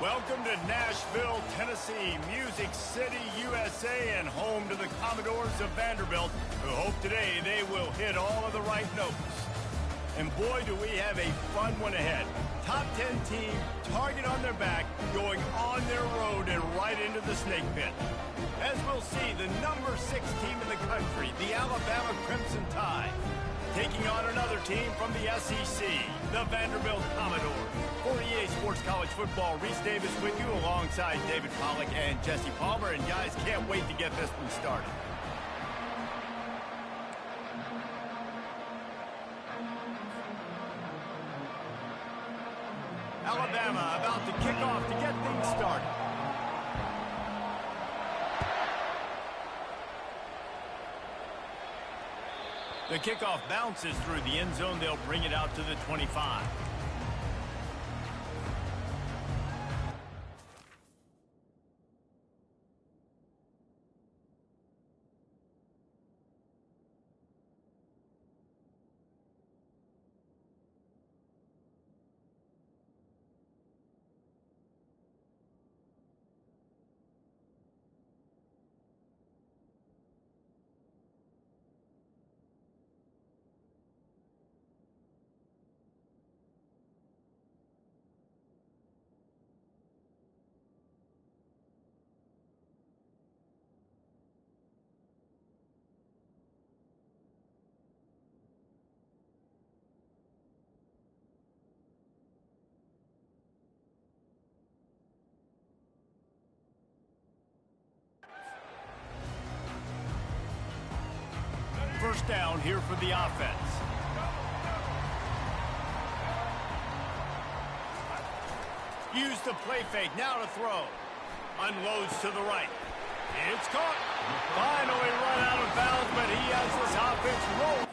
Welcome to Nashville, Tennessee, Music City, USA, and home to the Commodores of Vanderbilt, who hope today they will hit all of the right notes. And boy, do we have a fun one ahead. Top 10 team, target on their back, going on their road and right into the snake pit. As we'll see, the number 6 team in the country, the Alabama Crimson Tide, taking on another team from the SEC, the Vanderbilt Commodores. For EA Sports College Football, Reese Davis with you alongside David Pollack and Jesse Palmer. And guys, can't wait to get this one started. Alabama about to kick off to get things started. The kickoff bounces through the end zone. They'll bring it out to the 25. First down here for the offense. Use the play fake, now to throw. Unloads to the right. It's caught. Finally run out of bounds, but he has this offense rolled.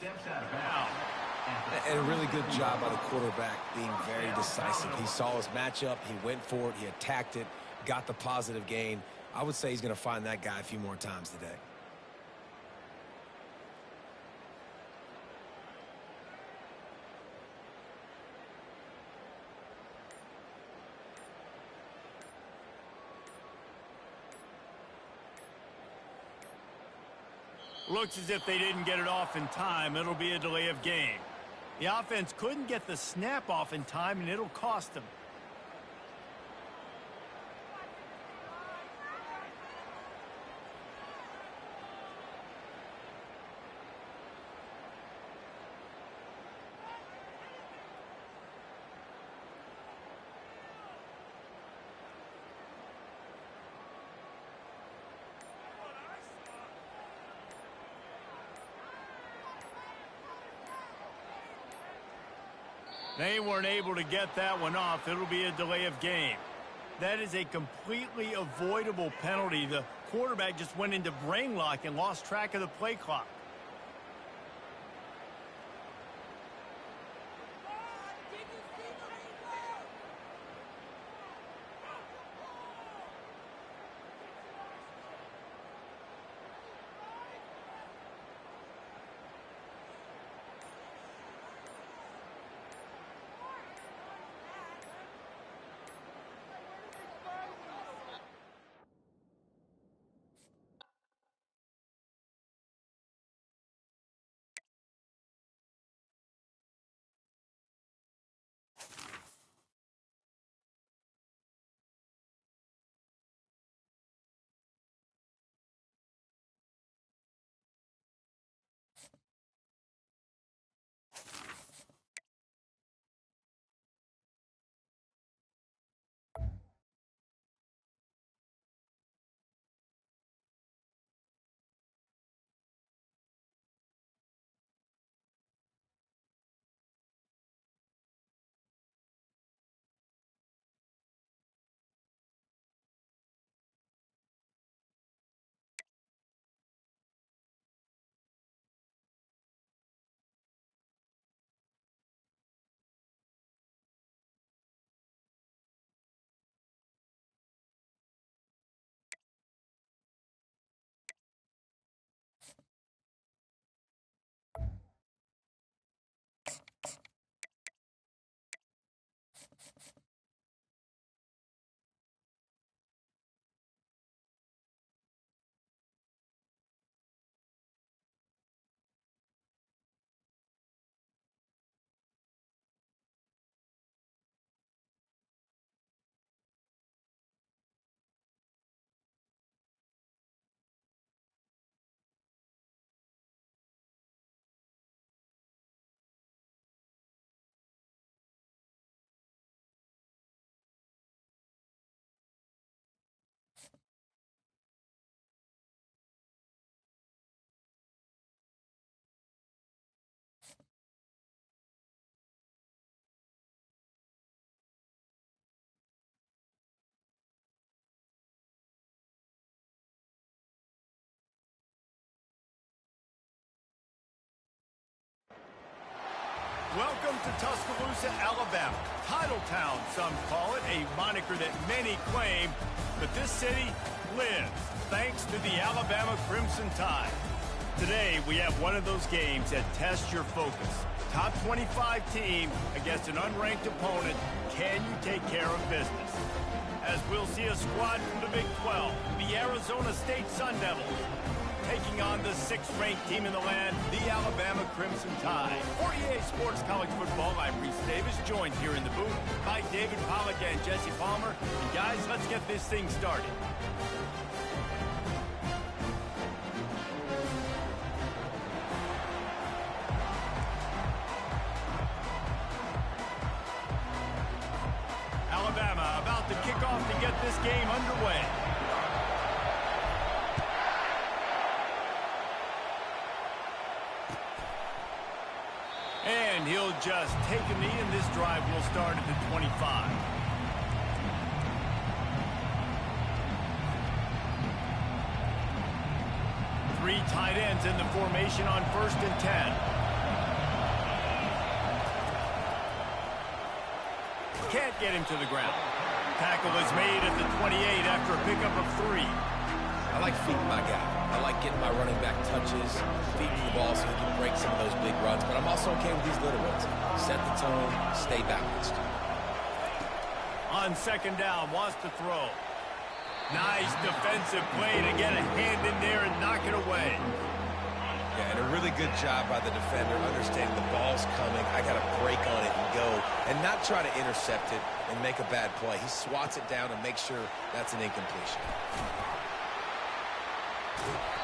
Now, And a really good job by the quarterback being very decisive. He saw his matchup, he went for it, he attacked it, got the positive gain. I would say he's going to find that guy a few more times today. looks as if they didn't get it off in time. It'll be a delay of game. The offense couldn't get the snap off in time, and it'll cost them. They weren't able to get that one off. It'll be a delay of game. That is a completely avoidable penalty. The quarterback just went into brain lock and lost track of the play clock. Welcome to Tuscaloosa, Alabama. Titletown, some call it, a moniker that many claim, but this city lives thanks to the Alabama Crimson Tide. Today, we have one of those games that tests your focus. Top 25 team against an unranked opponent. Can you take care of business? As we'll see a squad from the Big 12, the Arizona State Sun Devils, taking on the 6th-ranked team in the land, the Alabama Crimson Tide. For EA Sports College Football, I'm Reese Davis, joined here in the booth by David Pollack and Jesse Palmer. And guys, let's get this thing started. Alabama about to kick off to get this game underway. And he'll just take a knee, and this drive will start at the 25. Three tight ends in the formation on 1st and 10. Can't get him to the ground. Tackle is made at the 28 after a pickup of 3. I like feeding my guy. I like getting my running back touches, feeding the ball so he can break some of those big runs. But I'm also okay with these little ones. Set the tone, stay balanced. On second down, wants to throw. Nice defensive play to get a hand in there and knock it away. Yeah, and a really good job by the defender understanding the ball's coming. I got to break on it and go and not try to intercept it and make a bad play. He swats it down and makes sure that's an incompletion.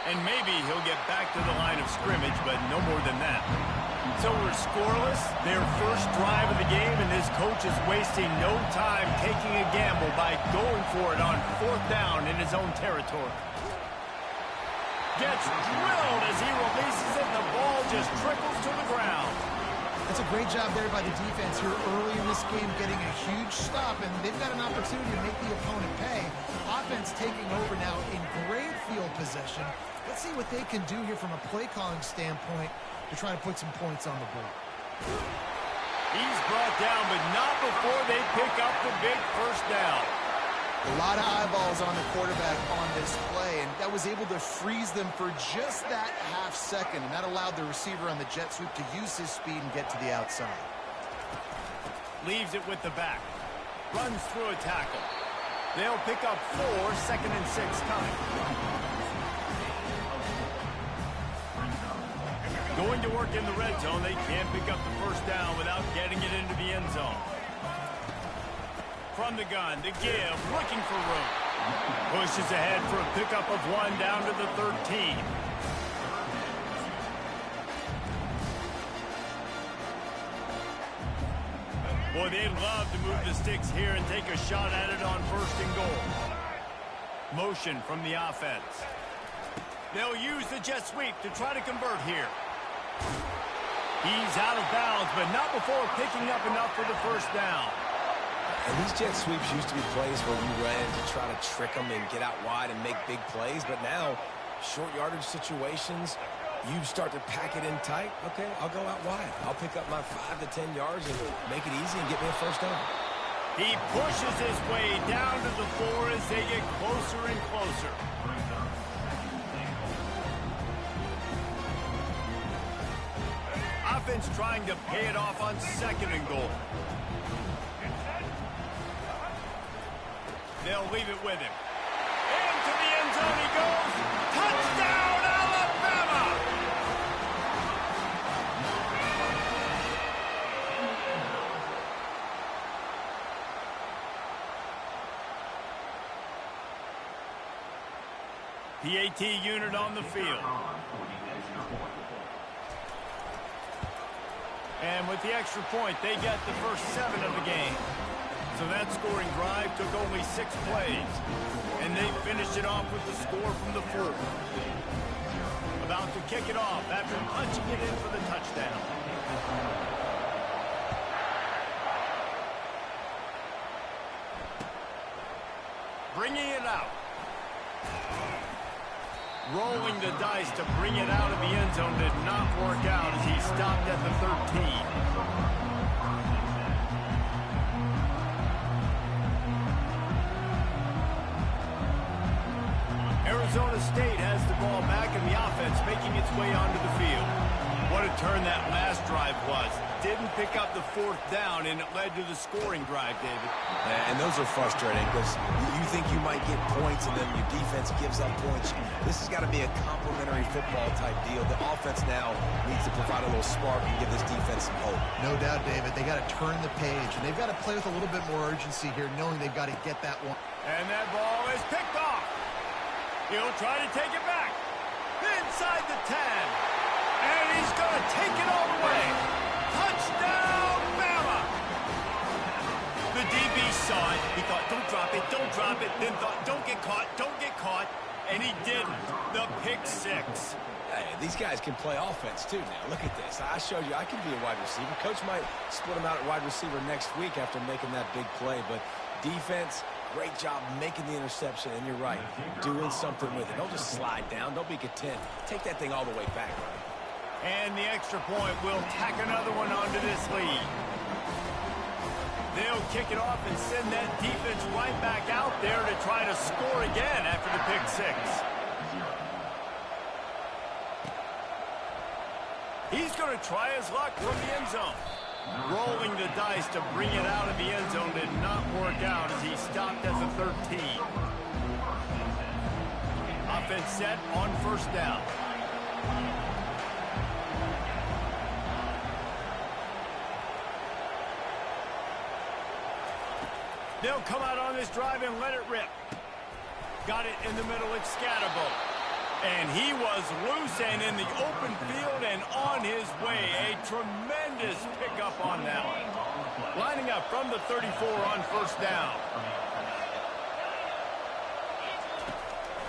And maybe he'll get back to the line of scrimmage, but no more than that. So we're scoreless, their first drive of the game, and this coach is wasting no time taking a gamble by going for it on 4th down in his own territory. Gets drilled as he releases it, and the ball just trickles to the ground. That's a great job there by the defense here early in this game, getting a huge stop, and they've got an opportunity to make the opponent pay. Offense taking over now in great field possession. Let's see what they can do here from a play-calling standpoint to try to put some points on the board. He's brought down, but not before they pick up the big first down. A lot of eyeballs on the quarterback on this play, and that was able to freeze them for just that half second, and that allowed the receiver on the jet sweep to use his speed and get to the outside. Leaves it with the back. Runs through a tackle. They'll pick up 4, 2nd and 6 coming. Going to work in the red zone. They can't pick up the first down without getting it into the end zone. From the gun, the give, looking for room. Pushes ahead for a pickup of 1 down to the 13. Boy, they'd love to move the sticks here and take a shot at it on 1st and goal. Motion from the offense. They'll use the jet sweep to try to convert here. He's out of bounds, but not before picking up enough for the first down. And these jet sweeps used to be plays where you ran to try to trick them and get out wide and make big plays. But now, short yardage situations, you start to pack it in tight. Okay, I'll go out wide. I'll pick up my 5 to 10 yards and make it easy and get me a first down. He pushes his way down to the 4 as they get closer and closer. Offense trying to pay it off on 2nd and goal. They'll leave it with him. Into the end zone he goes. Touchdown, Alabama! PAT unit on the field. And with the extra point, they get the first 7 of the game. So that scoring drive took only 6 plays. And they finished it off with the score from the 4. About to kick it off after punching it in for the touchdown. Bringing it out. Rolling the dice to bring it out of the end zone did not work out as he stopped at the 13. Arizona State has the ball back and the offense making its way onto the field. What a turn that last drive was. Didn't pick up the 4th down, and it led to the scoring drive, David. Yeah, and those are frustrating because you think you might get points and then your defense gives up points. This has got to be a complementary football type deal. The offense now needs to provide a little spark and give this defense some hope. No doubt, David. They got to turn the page, and they've got to play with a little bit more urgency here, knowing they've got to get that one. And that ball is picked off. He'll try to take it back. Inside the 10. And he's going to take it all the way. Touchdown, Bama! The DB saw it. He thought, don't drop it. Then thought, don't get caught. And he didn't. The pick 6. Hey, these guys can play offense too now. Look at this. I showed you I can be a wide receiver. Coach might split him out at wide receiver next week after making that big play. But defense, great job making the interception. And you're right, doing something with it. Don't just slide down. Don't be content. Take that thing all the way back, right? And the extra point will tack another one onto this lead. They'll kick it off and send that defense right back out there to try to score again after the pick six. He's going to try his luck from the end zone. Rolling the dice to bring it out of the end zone did not work out as he stopped as a 13. Offense set on first down. They'll come out on this drive and let it rip. Got it in the middle, it's Scatterbo. And he was loose and in the open field and on his way. A tremendous pickup on that one. Lining up from the 34 on first down.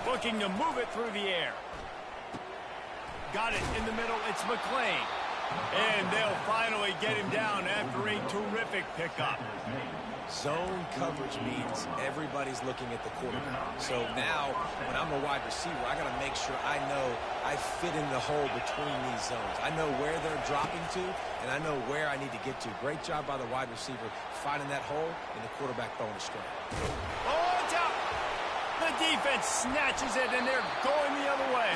Looking to move it through the air. Got it in the middle, it's McClain. And they'll finally get him down after a terrific pickup. Zone coverage means everybody's looking at the quarterback. So now, when I'm a wide receiver, I got to make sure I know I fit in the hole between these zones. I know where they're dropping to, and I know where I need to get to. Great job by the wide receiver finding that hole, and the quarterback throwing a strike. Oh, it's out! The defense snatches it, and they're going the other way.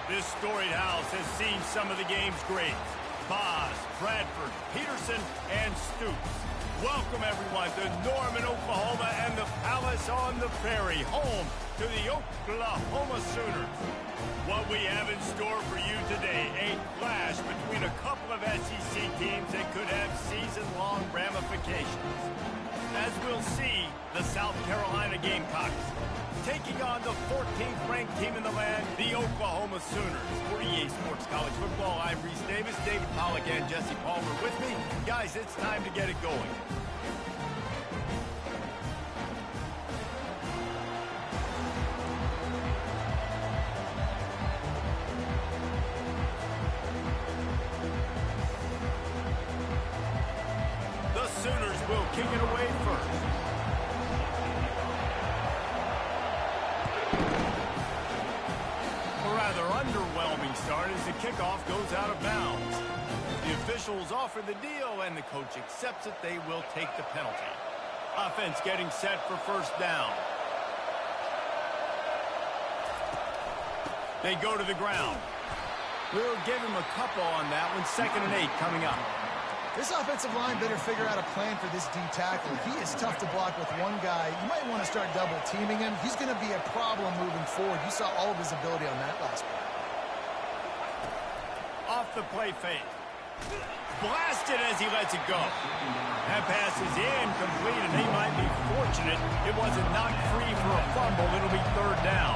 This storied house has seen some of the game's greats. Boz, Bradford, Peterson, and Stoops. Welcome, everyone, to Norman, Oklahoma, and the Palace on the Prairie, home to the Oklahoma Sooners. What we have in store for you today, a clash between a couple of SEC teams that could have season-long ramifications. As we'll see, the South Carolina Gamecocks taking on the 14th ranked team in the land, the Oklahoma Sooners. For EA Sports College Football, I'm Reese Davis, David Pollack, and Jesse Palmer with me. Guys, it's time to get it going. The Sooners will kick it away first. Underwhelming start as the kickoff goes out of bounds. The officials offer the deal, and the coach accepts it. They will take the penalty. Offense getting set for first down. They go to the ground. We'll give him a couple on that one. 2nd and 8 coming up. This offensive line better figure out a plan for this D tackle. He is tough to block with one guy. You might want to start double teaming him. He's going to be a problem moving forward. You saw all of his ability on that last play. Off the play fake. Blasted as he lets it go. That pass is incomplete, and they might be fortunate it wasn't knocked free for a fumble. It'll be third down.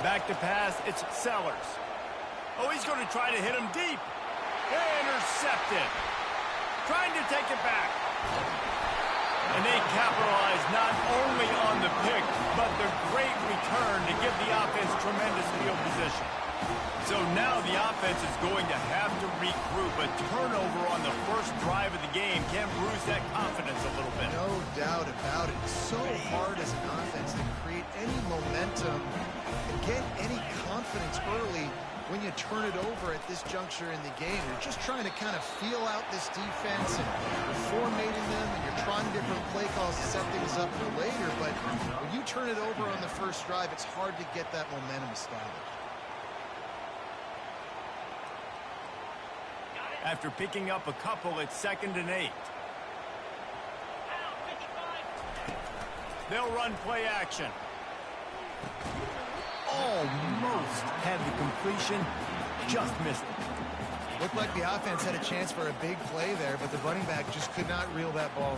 Back to pass, it's Sellers. Oh, he's going to try to hit him deep. Intercepted. Trying to take it back. And they capitalize not only on the pick, but the great return to give the offense tremendous field position. So now the offense is going to have to regroup. A turnover on the first drive of the game can bruise that confidence a little bit. No doubt about it. It's so hard as an offense to create any momentum and get any confidence early when you turn it over at this juncture in the game. You're just trying to kind of feel out this defense, and you're formatting them, and you're trying different play calls to set things up for later. But when you turn it over on the first drive, it's hard to get that momentum established. After picking up a couple, it's 2nd and 8. They'll run play action. Almost had the completion, just missed it. Looked like the offense had a chance for a big play there, but the running back just could not reel that ball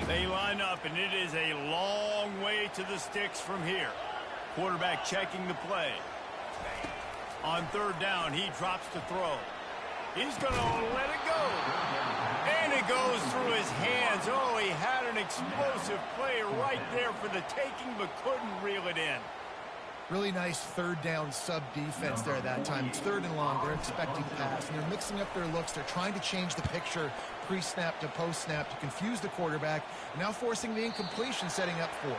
in. They line up, and it is a long way to the sticks from here. Quarterback checking the play. On 3rd down, he drops to throw. He's going to let it go. And it goes through his hands. Oh, he had an explosive play right there for the taking, but couldn't reel it in. Really nice 3rd down sub defense there that time. It's 3rd and long. They're expecting pass, and they're mixing up their looks. They're trying to change the picture pre-snap to post-snap to confuse the quarterback. Now forcing the incompletion, setting up 4th.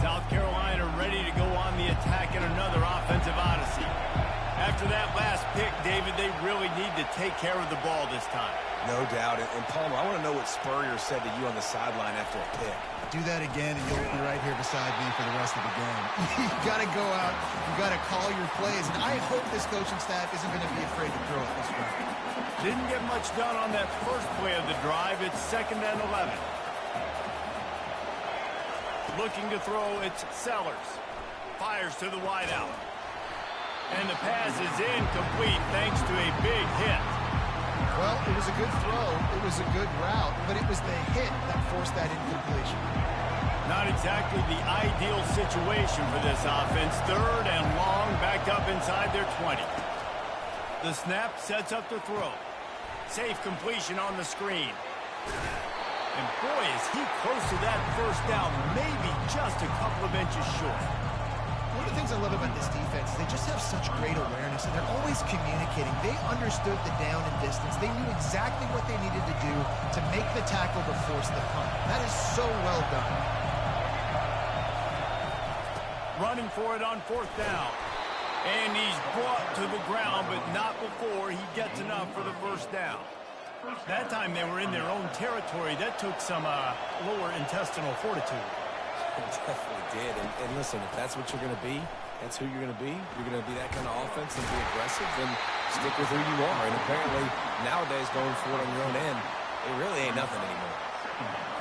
South Carolina ready to go on the attack in another offensive odyssey. After that last pick, David, they really need to take care of the ball this time. No doubt. And Palmer, I want to know what Spurrier said to you on the sideline after a pick. Do that again, and you'll be right here beside me for the rest of the game. You got to go out. You got to call your plays. And I hope this coaching staff isn't going to be afraid to throw it this way. Didn't get much done on that first play of the drive. It's 2nd and 11. Looking to throw, it's Sellers. Fires to the wideout. And the pass is incomplete thanks to a big hit. Well, it was a good throw. It was a good route, but it was the hit that forced that incompletion. Not exactly the ideal situation for this offense. 3rd and long, back up inside their 20. The snap sets up the throw. Safe completion on the screen. And boy, is he close to that first down, maybe just a couple of inches short. One of the things I love about this defense is they just have such great awareness, and they're always communicating. They understood the down and distance. They knew exactly what they needed to do to make the tackle to force the punt. That is so well done. Running for it on 4th down. And he's brought to the ground, but not before he gets enough for the first down. That time they were in their own territory. That took some lower intestinal fortitude. It definitely did. And listen, if that's what you're going to be, that's who you're going to be. You're going to be that kind of offense and be aggressive, then stick with who you are. And apparently, nowadays, going for it on your own end, it really ain't nothing anymore.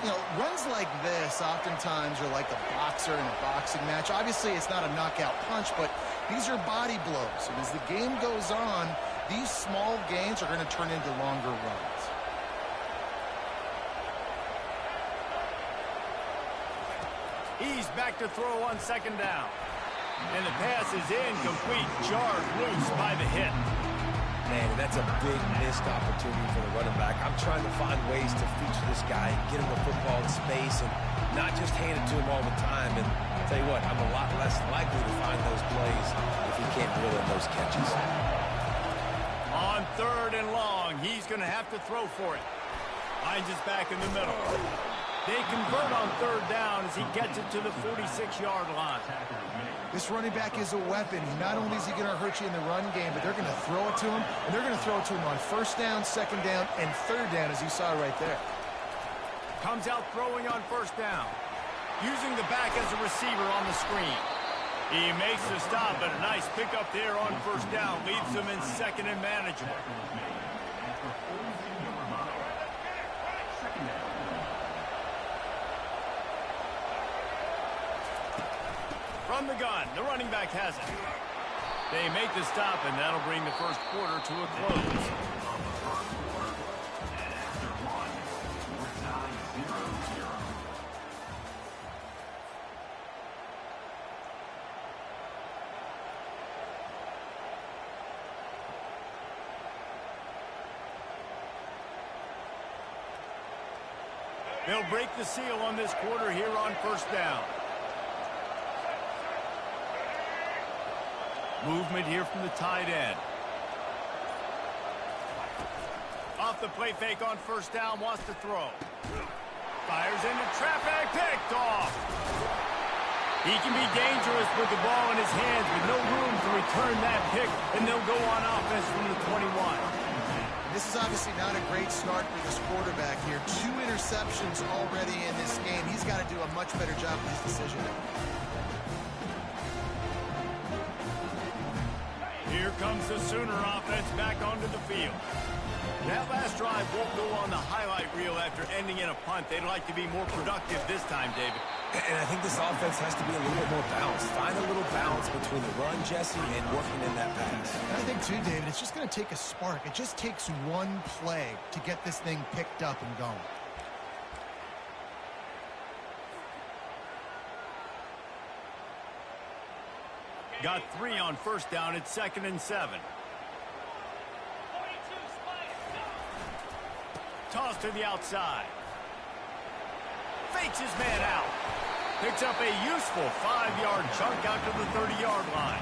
You know, runs like this oftentimes are like a boxer in a boxing match. Obviously, it's not a knockout punch, but these are body blows. And as the game goes on, these small gains are going to turn into longer runs. He's back to throw on 2nd down. And the pass is incomplete, jarred loose by the hit. Man, that's a big missed opportunity for the running back. I'm trying to find ways to feature this guy, get him the football in space, and not just hand it to him all the time. And I'll tell you what, I'm a lot less likely to find those plays if he can't reel in those catches. On 3rd and long, he's going to have to throw for it. Finds his back in the middle. They convert on third down as he gets it to the 46-yard line. This running back is a weapon. Not only is he going to hurt you in the run game, but they're going to throw it to him, and they're going to throw it to him on first down, second down, and third down, as you saw right there. Comes out throwing on first down. Using the back as a receiver on the screen. He makes the stop, but a nice pickup there on first down. Leaves him in second and manageable. From the gun, the running back has it. They make the stop, and that'll bring the first quarter to a close. They'll break the seal on this quarter here on first down. Movement here from the tight end. Off the play fake on first down, wants to throw. Fires into traffic, picked off. He can be dangerous with the ball in his hands with no room to return that pick, and they'll go on offense from the 21. This is obviously not a great start for this quarterback here. 2 interceptions already in this game. He's got to do a much better job with his decision. Here comes the Sooner offense back onto the field. That last drive won't go on the highlight reel after ending in a punt. They'd like to be more productive this time, David. And I think this offense has to be a little bit more balanced. Find a little balance between the run, Jesse, and working in that pass. And I think, too, David, it's just going to take a spark. It just takes one play to get this thing picked up and going. Got 3 on first down. It's 2nd and 7. Toss to the outside. Fakes his man out. Picks up a useful 5-yard chunk out to the 30-yard line.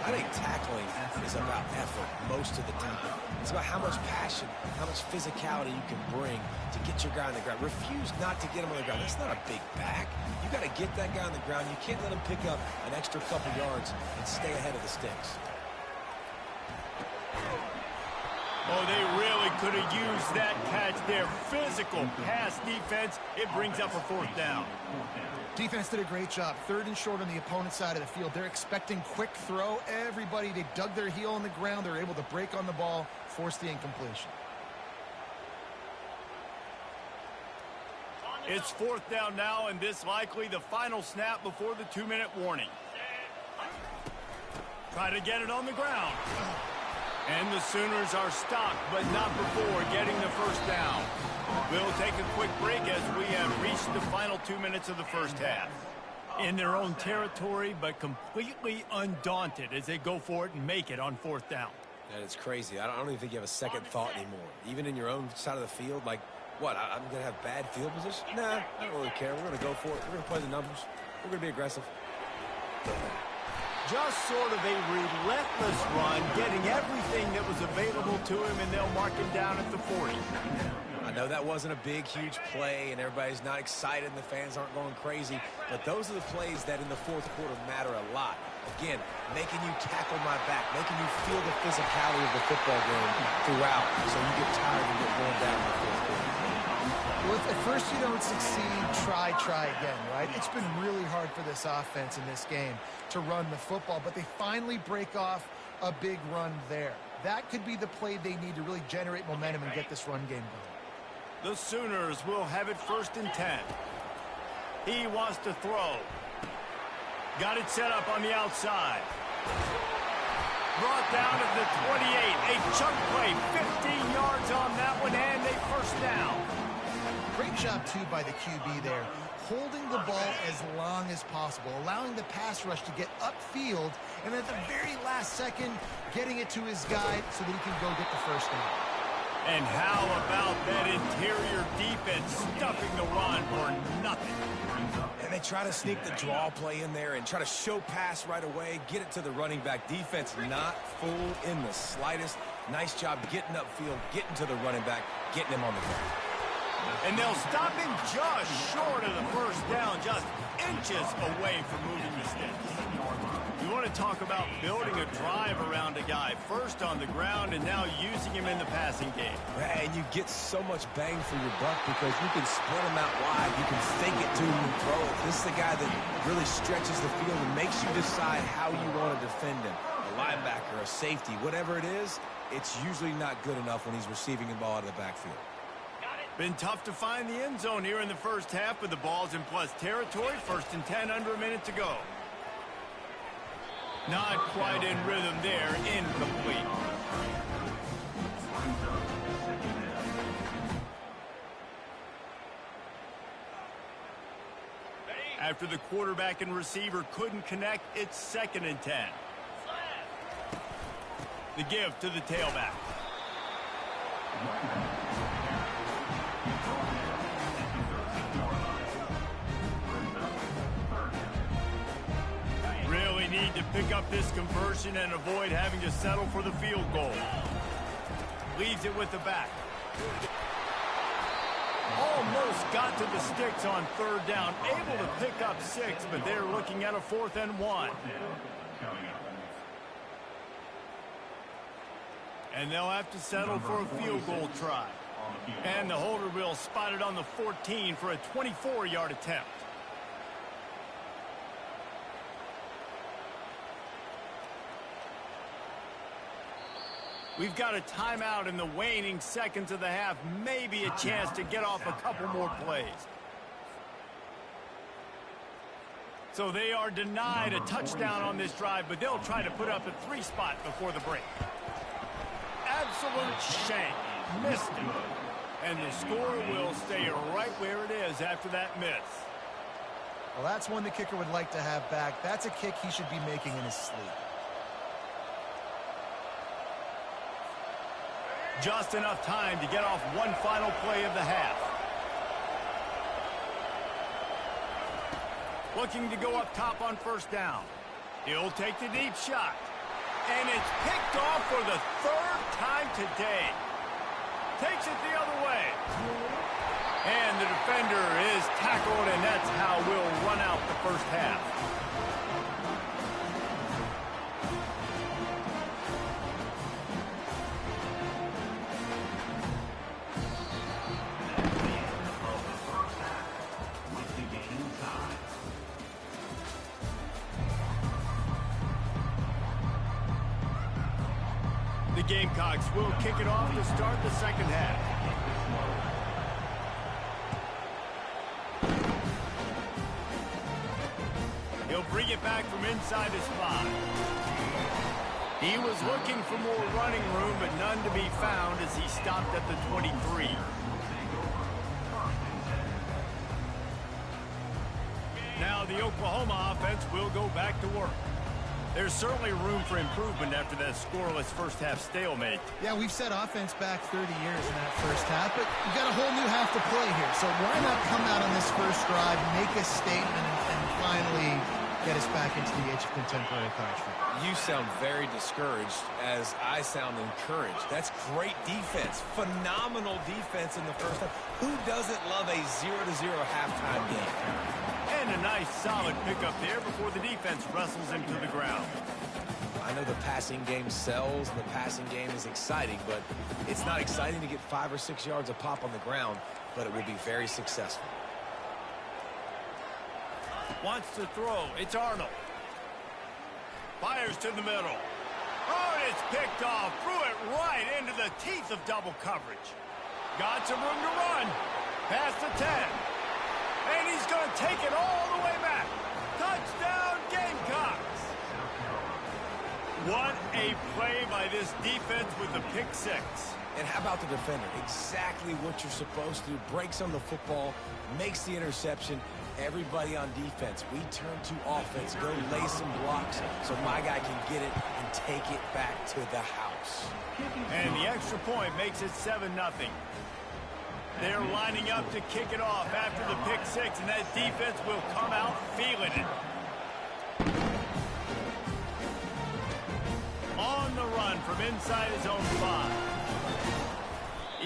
I think tackling is about effort most of the time. It's about how much passion, how much physicality you can bring to get your guy on the ground. Refuse not to get him on the ground. That's not a big back. You got to get that guy on the ground. You can't let him pick up an extra couple yards and stay ahead of the sticks. Oh, they really could have used that catch there. Physical pass defense. It brings up a 4th down. Defense did a great job. 3rd and short on the opponent's side of the field. They're expecting quick throw. Everybody, they dug their heel on the ground. They're able to break on the ball, force the incompletion. It's 4th down now, and this likely the final snap before the 2-minute warning. Try to get it on the ground. And the Sooners are stopped, but not before getting the first down. We'll take a quick break as we have reached the final 2 minutes of the first half. In their own territory, but completely undaunted as they go for it and make it on 4th down. And it's crazy. I don't even think you have a second thought anymore. Even in your own side of the field, like, what, I'm going to have bad field position? Nah, I don't really care. We're going to go for it. We're going to play the numbers. We're going to be aggressive. Just sort of a relentless run, getting everything that was available to him, and they'll mark him down at the 40. I know that wasn't a big, huge play, and everybody's not excited, and the fans aren't going crazy, but those are the plays that in the 4th quarter matter a lot. Again, making you tackle my back, making you feel the physicality of the football game throughout, so you get tired and get worn down in the 4th quarter. Well, if at first you don't succeed, try again, right? It's been really hard for this offense in this game to run the football, but they finally break off a big run there. That could be the play they need to really generate momentum and get this run game going. The Sooners will have it 1st and 10. He wants to throw. Got it set up on the outside. Brought down at the 28. A chunk play, 15 yards on that one, and a first down. Great job, too, by the QB there, holding the ball as long as possible, allowing the pass rush to get upfield, and at the very last second, getting it to his guy so that he can go get the first down. And how about that interior defense stuffing the run for nothing? And they try to sneak the draw play in there and try to show pass right away, get it to the running back. Defense not fooled in the slightest. Nice job getting upfield, getting to the running back, getting him on the ground. And they'll stop him just short of the first down, just inches away from moving the sticks. You want to talk about building a drive around a guy, first on the ground and now using him in the passing game. And you get so much bang for your buck because you can spread him out wide. You can fake it to him and throw it. This is the guy that really stretches the field and makes you decide how you want to defend him. A linebacker, a safety, whatever it is, it's usually not good enough when he's receiving the ball out of the backfield. Been tough to find the end zone here in the first half, but the ball's in plus territory. 1st and 10, under a minute to go. Not quite in rhythm there, incomplete. After the quarterback and receiver couldn't connect, it's 2nd and 10. The give to the tailback. Really need to pick up this conversion and avoid having to settle for the field goal. Leaves it with the back. Almost got to the sticks on 3rd down. Able to pick up 6, but they're looking at a 4th and 1. And they'll have to settle for a field goal try. And the holder will spot it on the 14 for a 24-yard attempt. We've got a timeout in the waning seconds of the half. Maybe a chance to get off a couple more plays. So they are denied a touchdown on this drive, but they'll try to put up a 3 spot before the break. Absolute shank. Missed it. And the score will stay right where it is after that miss. Well, that's one the kicker would like to have back. That's a kick he should be making in his sleep. Just enough time to get off one final play of the half. Looking to go up top on 1st down. He'll take the deep shot. And it's picked off for the 3rd time today. Takes it the other way. And the defender is tackled, and that's how we'll run out the first half. The Gamecocks will kick it off to start the 2nd half. He'll bring it back from inside his spot. He was looking for more running room, but none to be found as he stopped at the 23. Now the Oklahoma offense will go back to work. There's certainly room for improvement after that scoreless first half stalemate. Yeah, we've set offense back 30 years in that first half, but we've got a whole new half to play here. So why not come out on this first drive, make a statement, and finally get us back into the age of contemporary college football? You sound very discouraged as I sound encouraged. That's great defense. Phenomenal defense in the first half. Who doesn't love a 0-0 halftime game? And a nice solid pickup there before the defense wrestles him to the ground. I know the passing game sells and the passing game is exciting, but it's not exciting to get 5 or 6 yards a pop on the ground, but it will be very successful. Wants to throw. It's Arnold. Fires to the middle. Oh, and it's picked off. Threw it right into the teeth of double coverage. Got some room to run. Past the 10. And he's going to take it all the way back. Touchdown, Gamecocks. What a play by this defense with the pick 6. And how about the defender? Exactly what you're supposed to do. Breaks on the football, makes the interception. Everybody on defense, we turn to offense. Go lay some blocks so my guy can get it and take it back to the house. And the extra point makes it 7-0. They're lining up to kick it off after the pick 6, and that defense will come out feeling it. On the run from inside his own 5.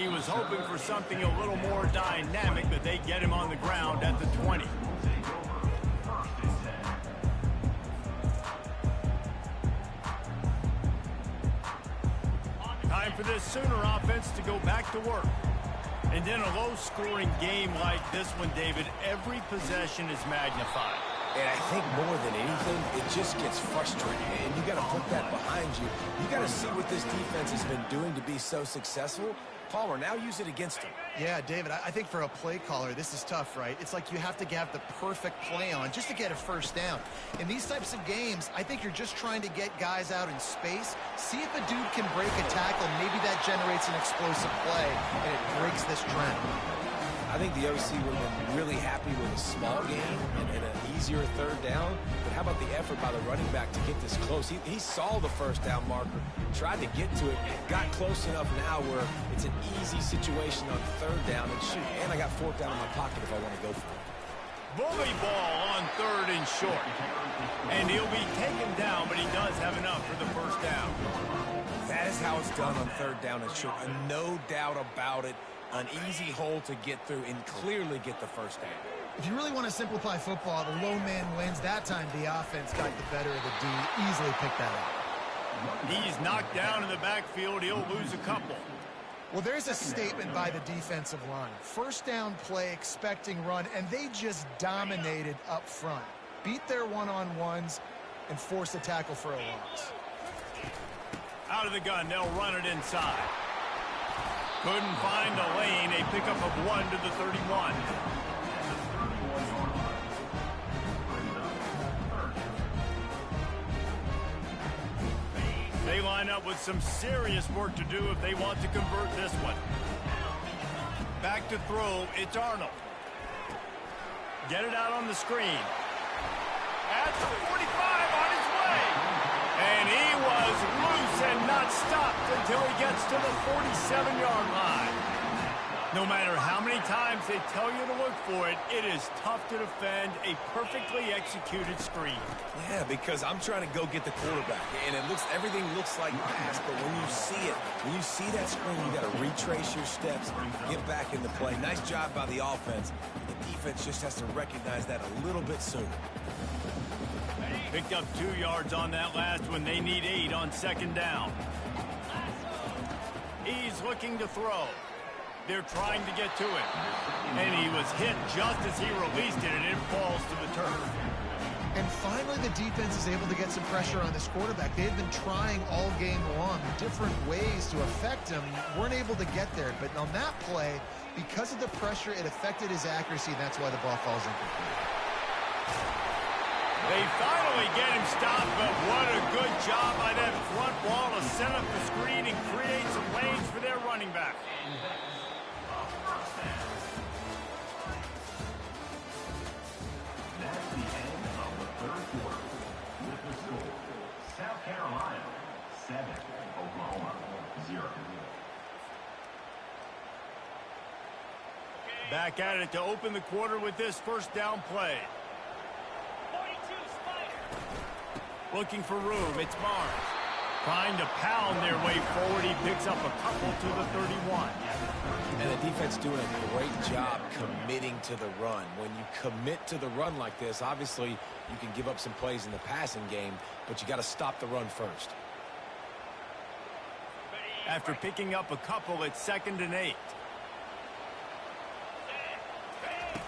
He was hoping for something a little more dynamic, but they get him on the ground at the 20. Time for this Sooner offense to go back to work. And in a low-scoring game like this one, David, every possession is magnified. And I think more than anything, it just gets frustrating. And you got to put that behind you. You got to see what this defense has been doing to be so successful. Palmer, now use it against him. Yeah, David, I think for a play caller, this is tough, right? It's like you have to have the perfect play on just to get a first down. In these types of games, I think you're just trying to get guys out in space, see if a dude can break a tackle. Maybe that generates an explosive play, and it breaks this trend. I think the OC would have been really happy with a small game and an easier third down. But how about the effort by the running back to get this close? He saw the first down marker, tried to get to it, got close enough now where it's an easy situation on third down. And shoot, and I got fourth down in my pocket if I want to go for it. Bully ball on third and short. And he'll be taken down, but he does have enough for the first down. That is how it's done on third down and short. And no doubt about it. An easy hole to get through and clearly get the first down. If you really want to simplify football, the low man wins. That time the offense got the better of the D. Easily picked that up. He's knocked down in the backfield. He'll lose a couple. Well, there's a statement by the defensive line. First down play, expecting run, and they just dominated up front. Beat their one-on-ones and force a tackle for a loss. Out of the gun, they'll run it inside. Couldn't find a lane. A pickup of 1 to the 31. They line up with some serious work to do if they want to convert this one. Back to throw. It's Arnold. Get it out on the screen. At the 45 on his way. And he was loose and not stopped until he gets to the 47-yard line. No matter how many times they tell you to look for it, it is tough to defend a perfectly executed screen. Yeah, because I'm trying to go get the quarterback, and everything looks like pass, but when you see it, when you see that screen, you got to retrace your steps, get back in the play. Nice job by the offense. The defense just has to recognize that a little bit sooner. Picked up 2 yards on that last one. They need 8 on second down. He's looking to throw. They're trying to get to it. And he was hit just as he released it, and it falls to the turf. And finally, the defense is able to get some pressure on this quarterback. They've been trying all game long, different ways to affect him. Weren't able to get there. But on that play, because of the pressure, it affected his accuracy. That's why the ball falls incomplete. They finally get him stopped, but what a good job by that front wall to set up the screen and create some lanes for their running back. That's the end of the third quarter. With the score, South Carolina 7, Oklahoma 0. Back at it to open the quarter with this first down play. Looking for room, it's Barnes. Trying to pound their way forward, he picks up a couple to the 31. And the defense doing a great job committing to the run. When you commit to the run like this, obviously you can give up some plays in the passing game, but you got to stop the run first. After picking up a couple, it's 2nd and 8.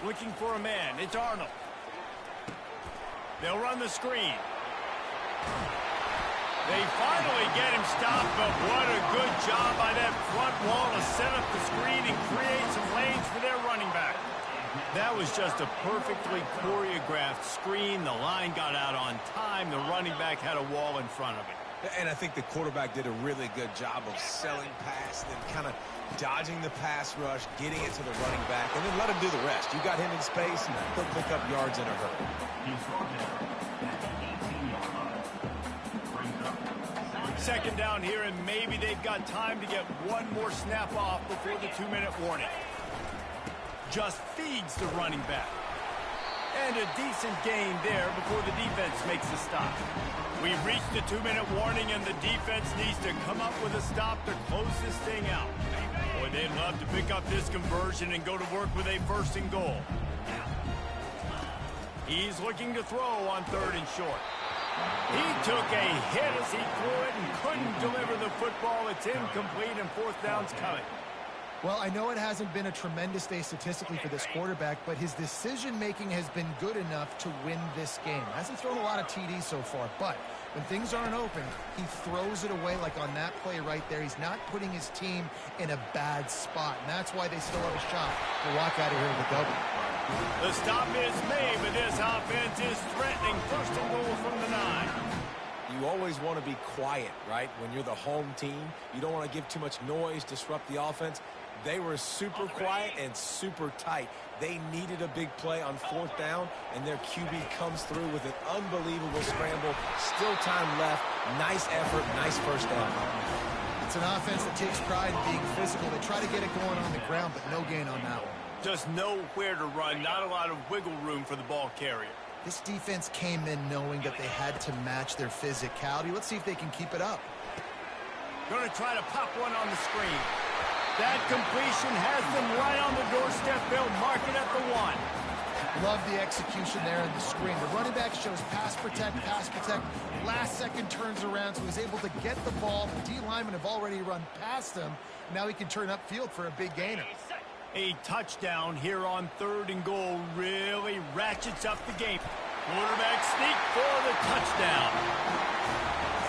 Looking for a man, it's Arnold. They'll run the screen. They finally get him stopped, but what a good job by that front wall to set up the screen and create some lanes for their running back. That was just a perfectly choreographed screen. The line got out on time. The running back had a wall in front of it. And I think the quarterback did a really good job of selling past and kind of dodging the pass rush, getting it to the running back, and then let him do the rest. You got him in space, he'll pick up yards in a hurry. Second down here, and maybe they've got time to get one more snap off before the 2-minute warning. Just feeds the running back. And a decent gain there before the defense makes a stop. We've reached the 2-minute warning, and the defense needs to come up with a stop to close this thing out. Boy, they'd love to pick up this conversion and go to work with a 1st and goal. He's looking to throw on 3rd and short. He took a hit as he threw it and couldn't deliver the football. It's incomplete, and 4th down's coming. Well, I know it hasn't been a tremendous day statistically for this quarterback, but his decision-making has been good enough to win this game. Hasn't thrown a lot of TDs so far, but when things aren't open, he throws it away like on that play right there. He's not putting his team in a bad spot, and that's why they still have a shot to walk out of here with a W. The stop is made, but this offense is threatening. 1st and goal from the 9. You always want to be quiet, right? When you're the home team, you don't want to give too much noise, disrupt the offense. They were super quiet and super tight. They needed a big play on 4th down, and their QB comes through with an unbelievable scramble. Still time left. Nice effort, nice 1st down. It's an offense that takes pride in being physical. They try to get it going on the ground, but no gain on that one. Just nowhere to run, not a lot of wiggle room for the ball carrier. This defense came in knowing that they had to match their physicality. Let's see if they can keep it up. Going to try to pop one on the screen. That completion has them right on the doorstep. They'll mark it at the 1. Love the execution there in the screen. The running back shows pass protect, pass protect. Last second turns around, so he's able to get the ball. The D linemen have already run past him. Now he can turn upfield for a big gainer. A touchdown here on 3rd and goal really ratchets up the game. Quarterback sneak for the touchdown.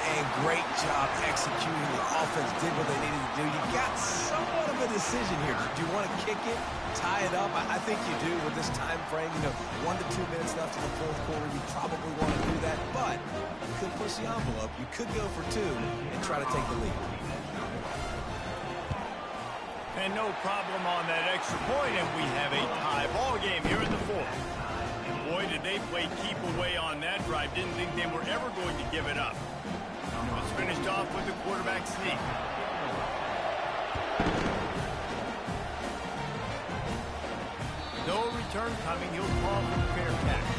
And great job executing. The offense did what they needed to do. You got somewhat of a decision here. Do you want to kick it, tie it up? I think you do with this time frame. 1 to 2 minutes left in the 4th quarter. You probably want to do that, but you could push the envelope. You could go for 2 and try to take the lead. And no problem on that extra point, and we have a tie ball game here in the 4th. Boy, did they play keep away on that drive. Didn't think they were ever going to give it up. It's finished off with the quarterback sneak. No return coming. He'll call for the fair catch.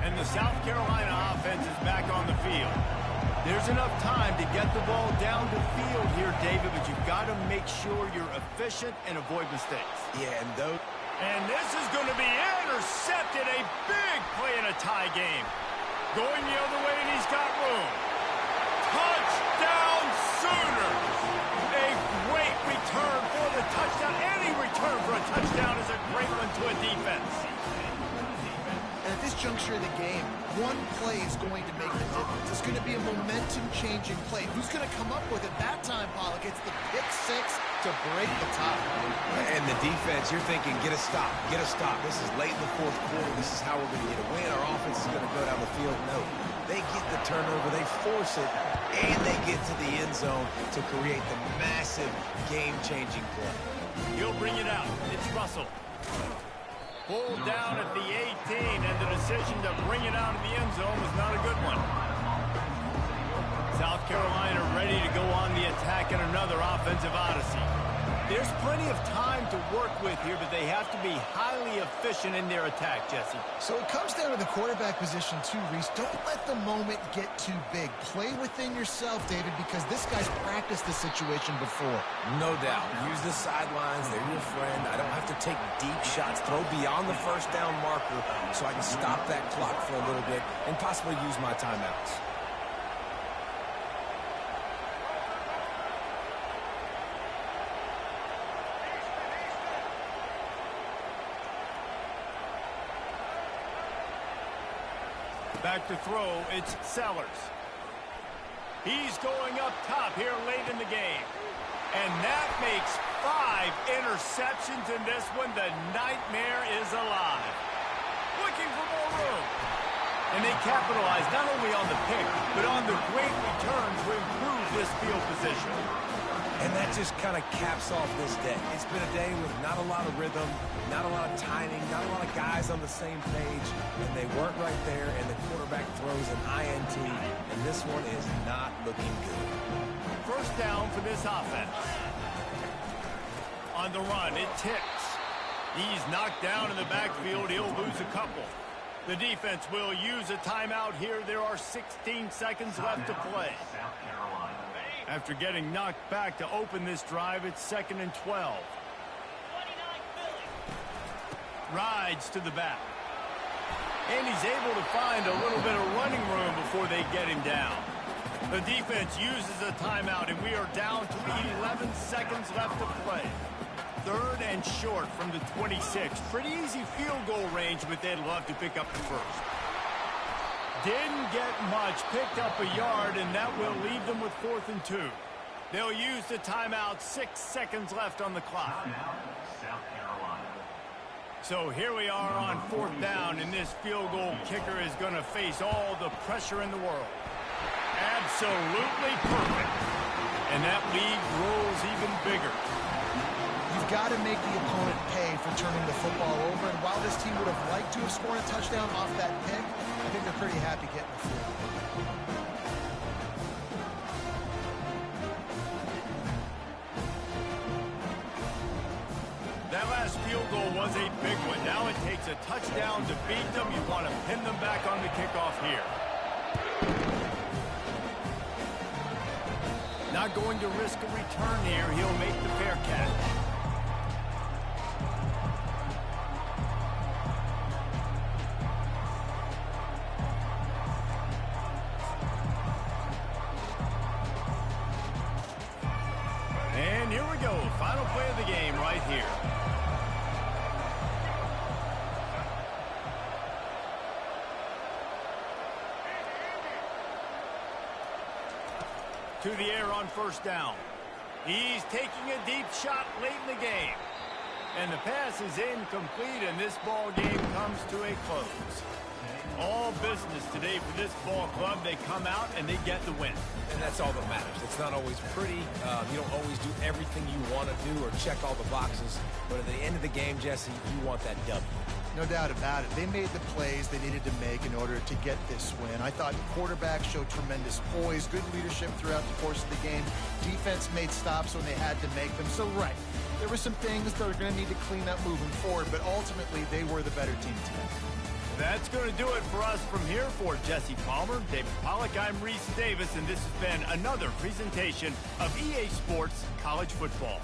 And the South Carolina offense is back on the field. There's enough time to get the ball down the field here, David, but you've got to make sure you're efficient and avoid mistakes. Yeah, And this is going to be intercepted. A big play in a tie game. Going the other way, and he's got room. Touchdown Sooners! A great return for the touchdown. Any return for a touchdown is a great one to a defense. And at this juncture of the game, one play is going to make the difference. It's going to be a momentum-changing play. Who's going to come up with it that time, Pollock? It's the pick 6 to break the tie. And the defense, you're thinking, get a stop, get a stop. This is late in the 4th quarter. This is how we're going to get a win. Our offense is going to go down the field. No, they get the turnover, they force it, and they get to the end zone to create the massive game-changing play. He'll bring it out. It's Russell. Pulled down at the 18, and the decision to bring it out of the end zone was not a good one. South Carolina ready to go on the attack in another offensive odyssey. There's plenty of time to work with here, but they have to be highly efficient in their attack, Jesse. So it comes down to the quarterback position too, Reese. Don't let the moment get too big. Play within yourself, David, because this guy's practiced this situation before. No doubt. Use the sidelines. They're your friend. I don't have to take deep shots. Throw beyond the 1st down marker so I can stop that clock for a little bit and possibly use my timeouts. Back to throw, it's Sellers. He's going up top here late in the game. And that makes 5 interceptions in this one. The nightmare is alive. Looking for more room. And they capitalize not only on the pick, but on the great return to improve this field position. And that just kind of caps off this day. It's been a day with not a lot of rhythm, not a lot of timing, not a lot of guys on the same page, and they weren't right there, and the quarterback throws an INT, and this one is not looking good. 1st down for this offense. On the run, it ticks. He's knocked down in the backfield. He'll lose a couple. The defense will use a timeout here. There are 16 seconds left to play. South Carolina. After getting knocked back to open this drive, it's 2nd and 12. Rides to the back. And he's able to find a little bit of running room before they get him down. The defense uses a timeout, and we are down to 11 seconds left to play. 3rd and short from the 26. Pretty easy field goal range, but they'd love to pick up the first. Didn't get much, picked up a yard, and that will leave them with 4th and 2. They'll use the timeout, 6 seconds left on the clock. South Carolina. So here we are on 4th down, and this field goal kicker is going to face all the pressure in the world. Absolutely perfect. And that lead grows even bigger. You've got to make the opponent pay for turning the football over, and while this team would have liked to have scored a touchdown off that pick, I think they're pretty happy getting the field. That last field goal was a big one. Now it takes a touchdown to beat them. You want to pin them back on the kickoff here. Not going to risk a return here. He'll make the fair catch. And here we go. Final play of the game right here. To the air on 1st down. He's taking a deep shot late in the game. And the pass is incomplete, and this ball game comes to a close. All business today for this ball club. They come out and they get the win. And that's all that matters. It's not always pretty. You don't always do everything you want to do or check all the boxes. But at the end of the game, Jesse, you want that W. No doubt about it. They made the plays they needed to make in order to get this win. I thought the quarterback showed tremendous poise, good leadership throughout the course of the game. Defense made stops when they had to make them. So, right, there were some things that are going to need to clean up moving forward, but ultimately they were the better team today. That's going to do it for us from here. For Jesse Palmer, David Pollack, I'm Reese Davis, and this has been another presentation of EA Sports College Football.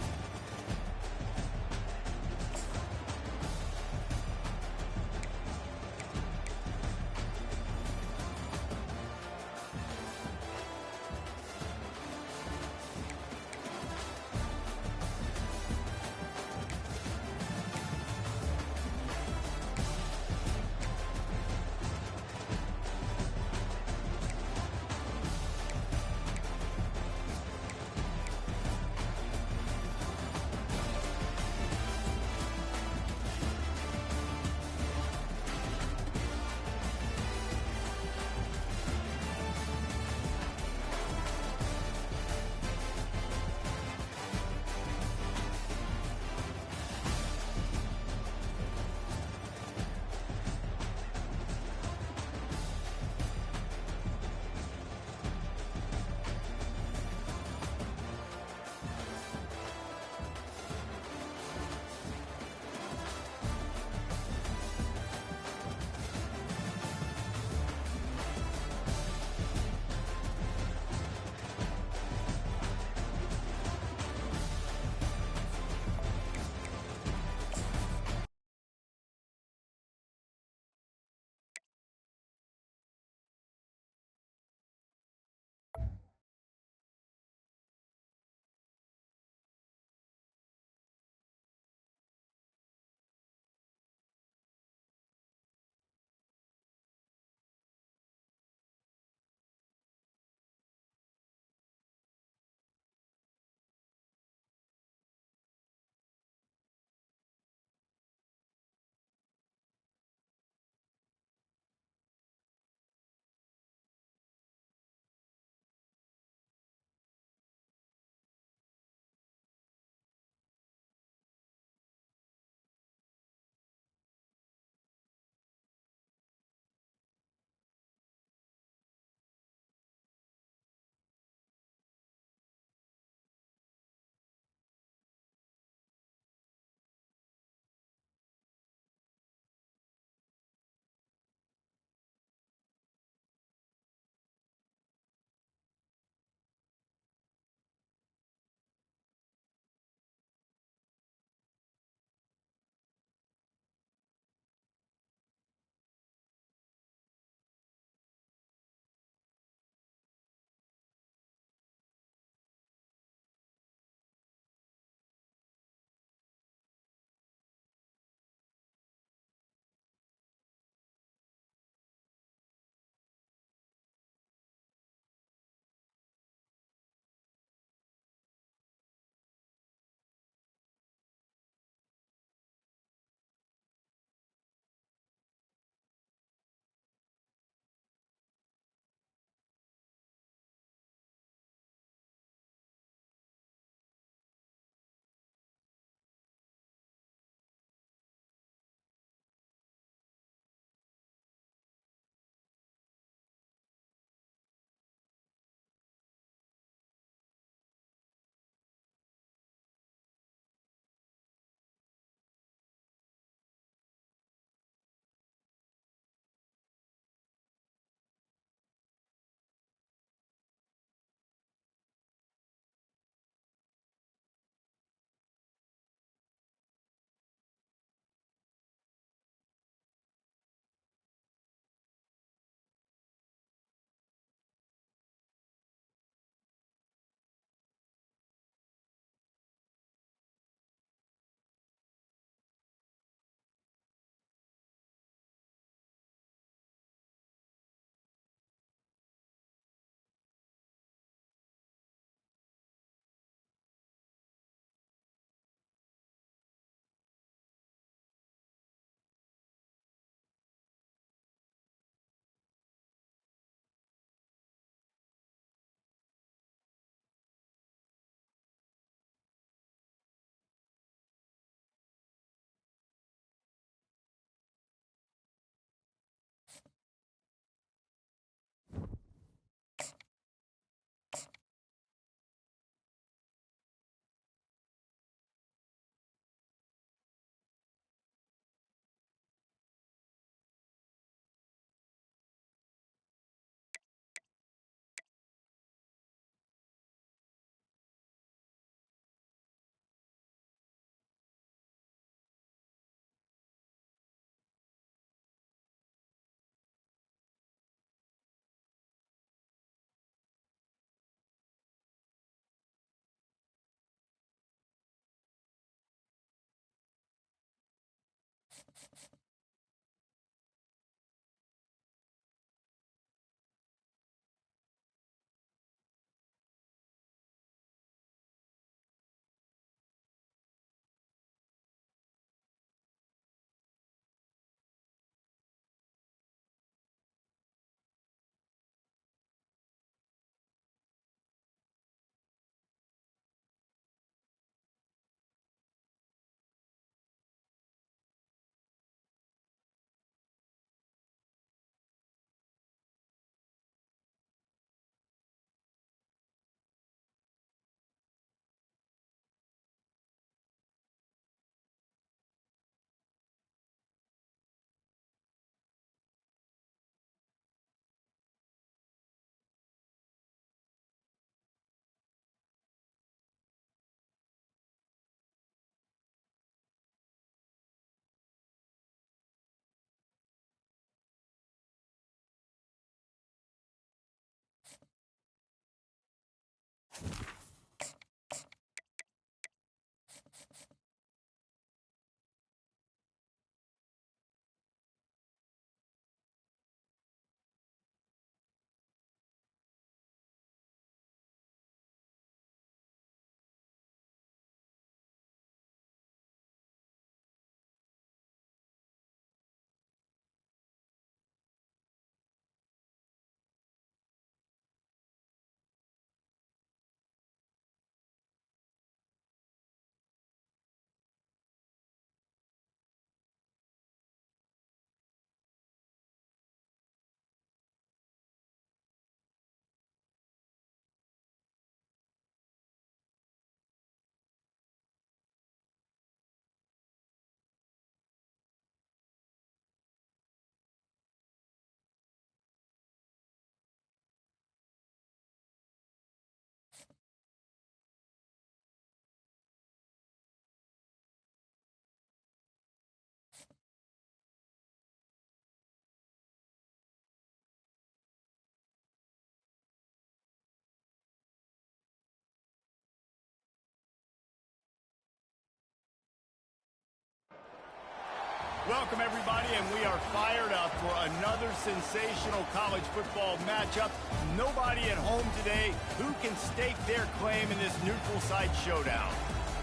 Welcome, everybody, and we are fired up for another sensational college football matchup. Nobody at home today who can stake their claim in this neutral site showdown.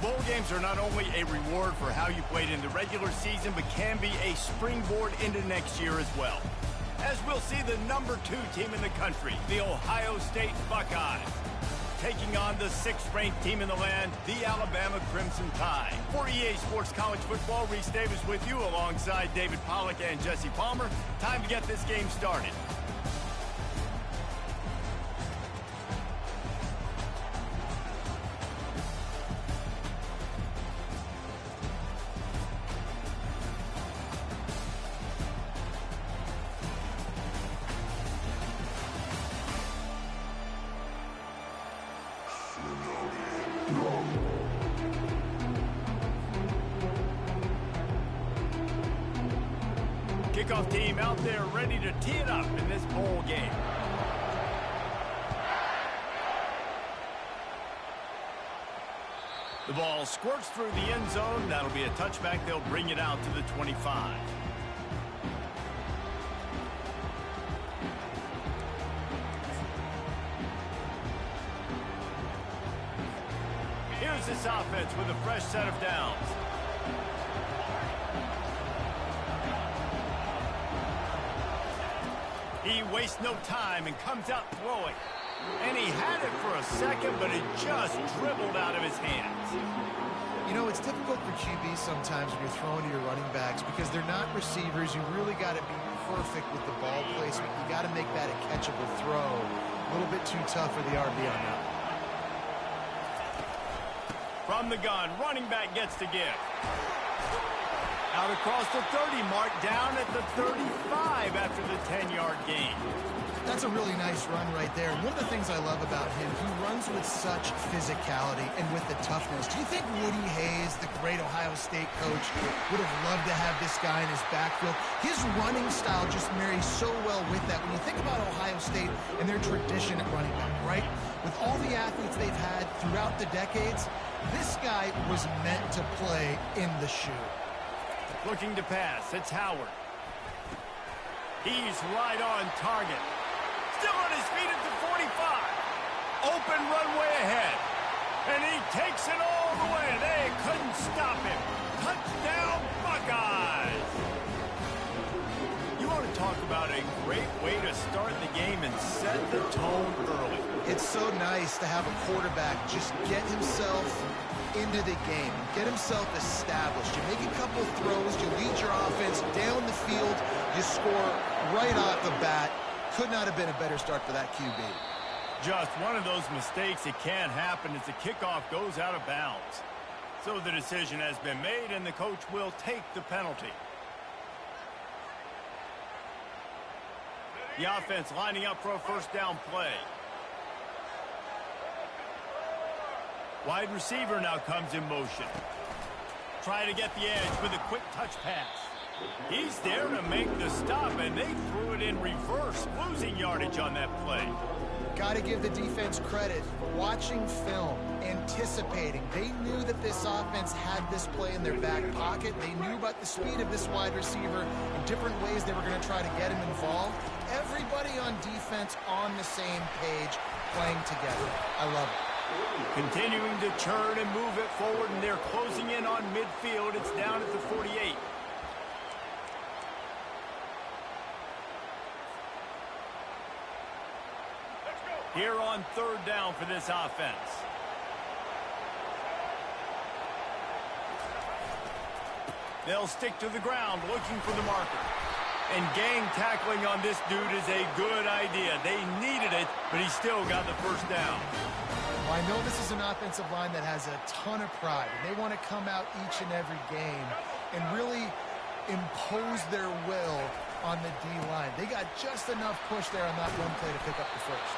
Bowl games are not only a reward for how you played in the regular season, but can be a springboard into next year as well. As we'll see the #2 team in the country, the Ohio State Buckeyes, taking on the 6th-ranked team in the land, the Alabama Crimson Tide. For EA Sports College Football, Reese Davis with you alongside David Pollack and Jesse Palmer. Time to get this game started. Kickoff team out there ready to tee it up in this bowl game. The ball squirts through the end zone. That'll be a touchback. They'll bring it out to the 25. Here's this offense with a fresh set of downs. He wastes no time and comes out throwing. And he had it for a second, but it just dribbled out of his hands. You know, it's difficult for QBs sometimes when you're throwing to your running backs because they're not receivers. You really got to be perfect with the ball placement. You got to make that a catchable throw. A little bit too tough for the RB on that. From the gun, running back gets to give. Out across the 30 mark, down at the 35 after the 10-yard gain. That's a really nice run right there. One of the things I love about him, he runs with such physicality and with the toughness. Do you think Woody Hayes, the great Ohio State coach, would have loved to have this guy in his backfield? His running style just marries so well with that. When you think about Ohio State and their tradition at running back, right? With all the athletes they've had throughout the decades, this guy was meant to play in the shoe. Looking to pass. It's Howard. He's right on target. Still on his feet at the 45. Open runway ahead. And he takes it all the way. They couldn't stop him. Touchdown, Buckeyes. You want to talk about a great way to start the game and set the tone early. It's so nice to have a quarterback just get himself into the game, get himself established. You make a couple throws, you lead your offense down the field, you score right off the bat. Could not have been a better start for that QB. Just one of those mistakes that can't happen as the kickoff goes out of bounds. So the decision has been made, and the coach will take the penalty. The offense lining up for a first down play. Wide receiver now comes in motion. Try to get the edge with a quick touch pass. He's there to make the stop, and they threw it in reverse, losing yardage on that play. Got to give the defense credit. Watching film, anticipating. They knew that this offense had this play in their back pocket. They knew about the speed of this wide receiver and different ways they were going to try to get him involved. Everybody on defense on the same page, playing together. I love it. Continuing to churn and move it forward, and they're closing in on midfield. It's down at the 48. Here on third down for this offense. They'll stick to the ground looking for the marker. And gang tackling on this dude is a good idea. They needed it, but he still got the first down. Well, I know this is an offensive line that has a ton of pride, and they want to come out each and every game and really impose their will on the D-line. They got just enough push there on that run play to pick up the first.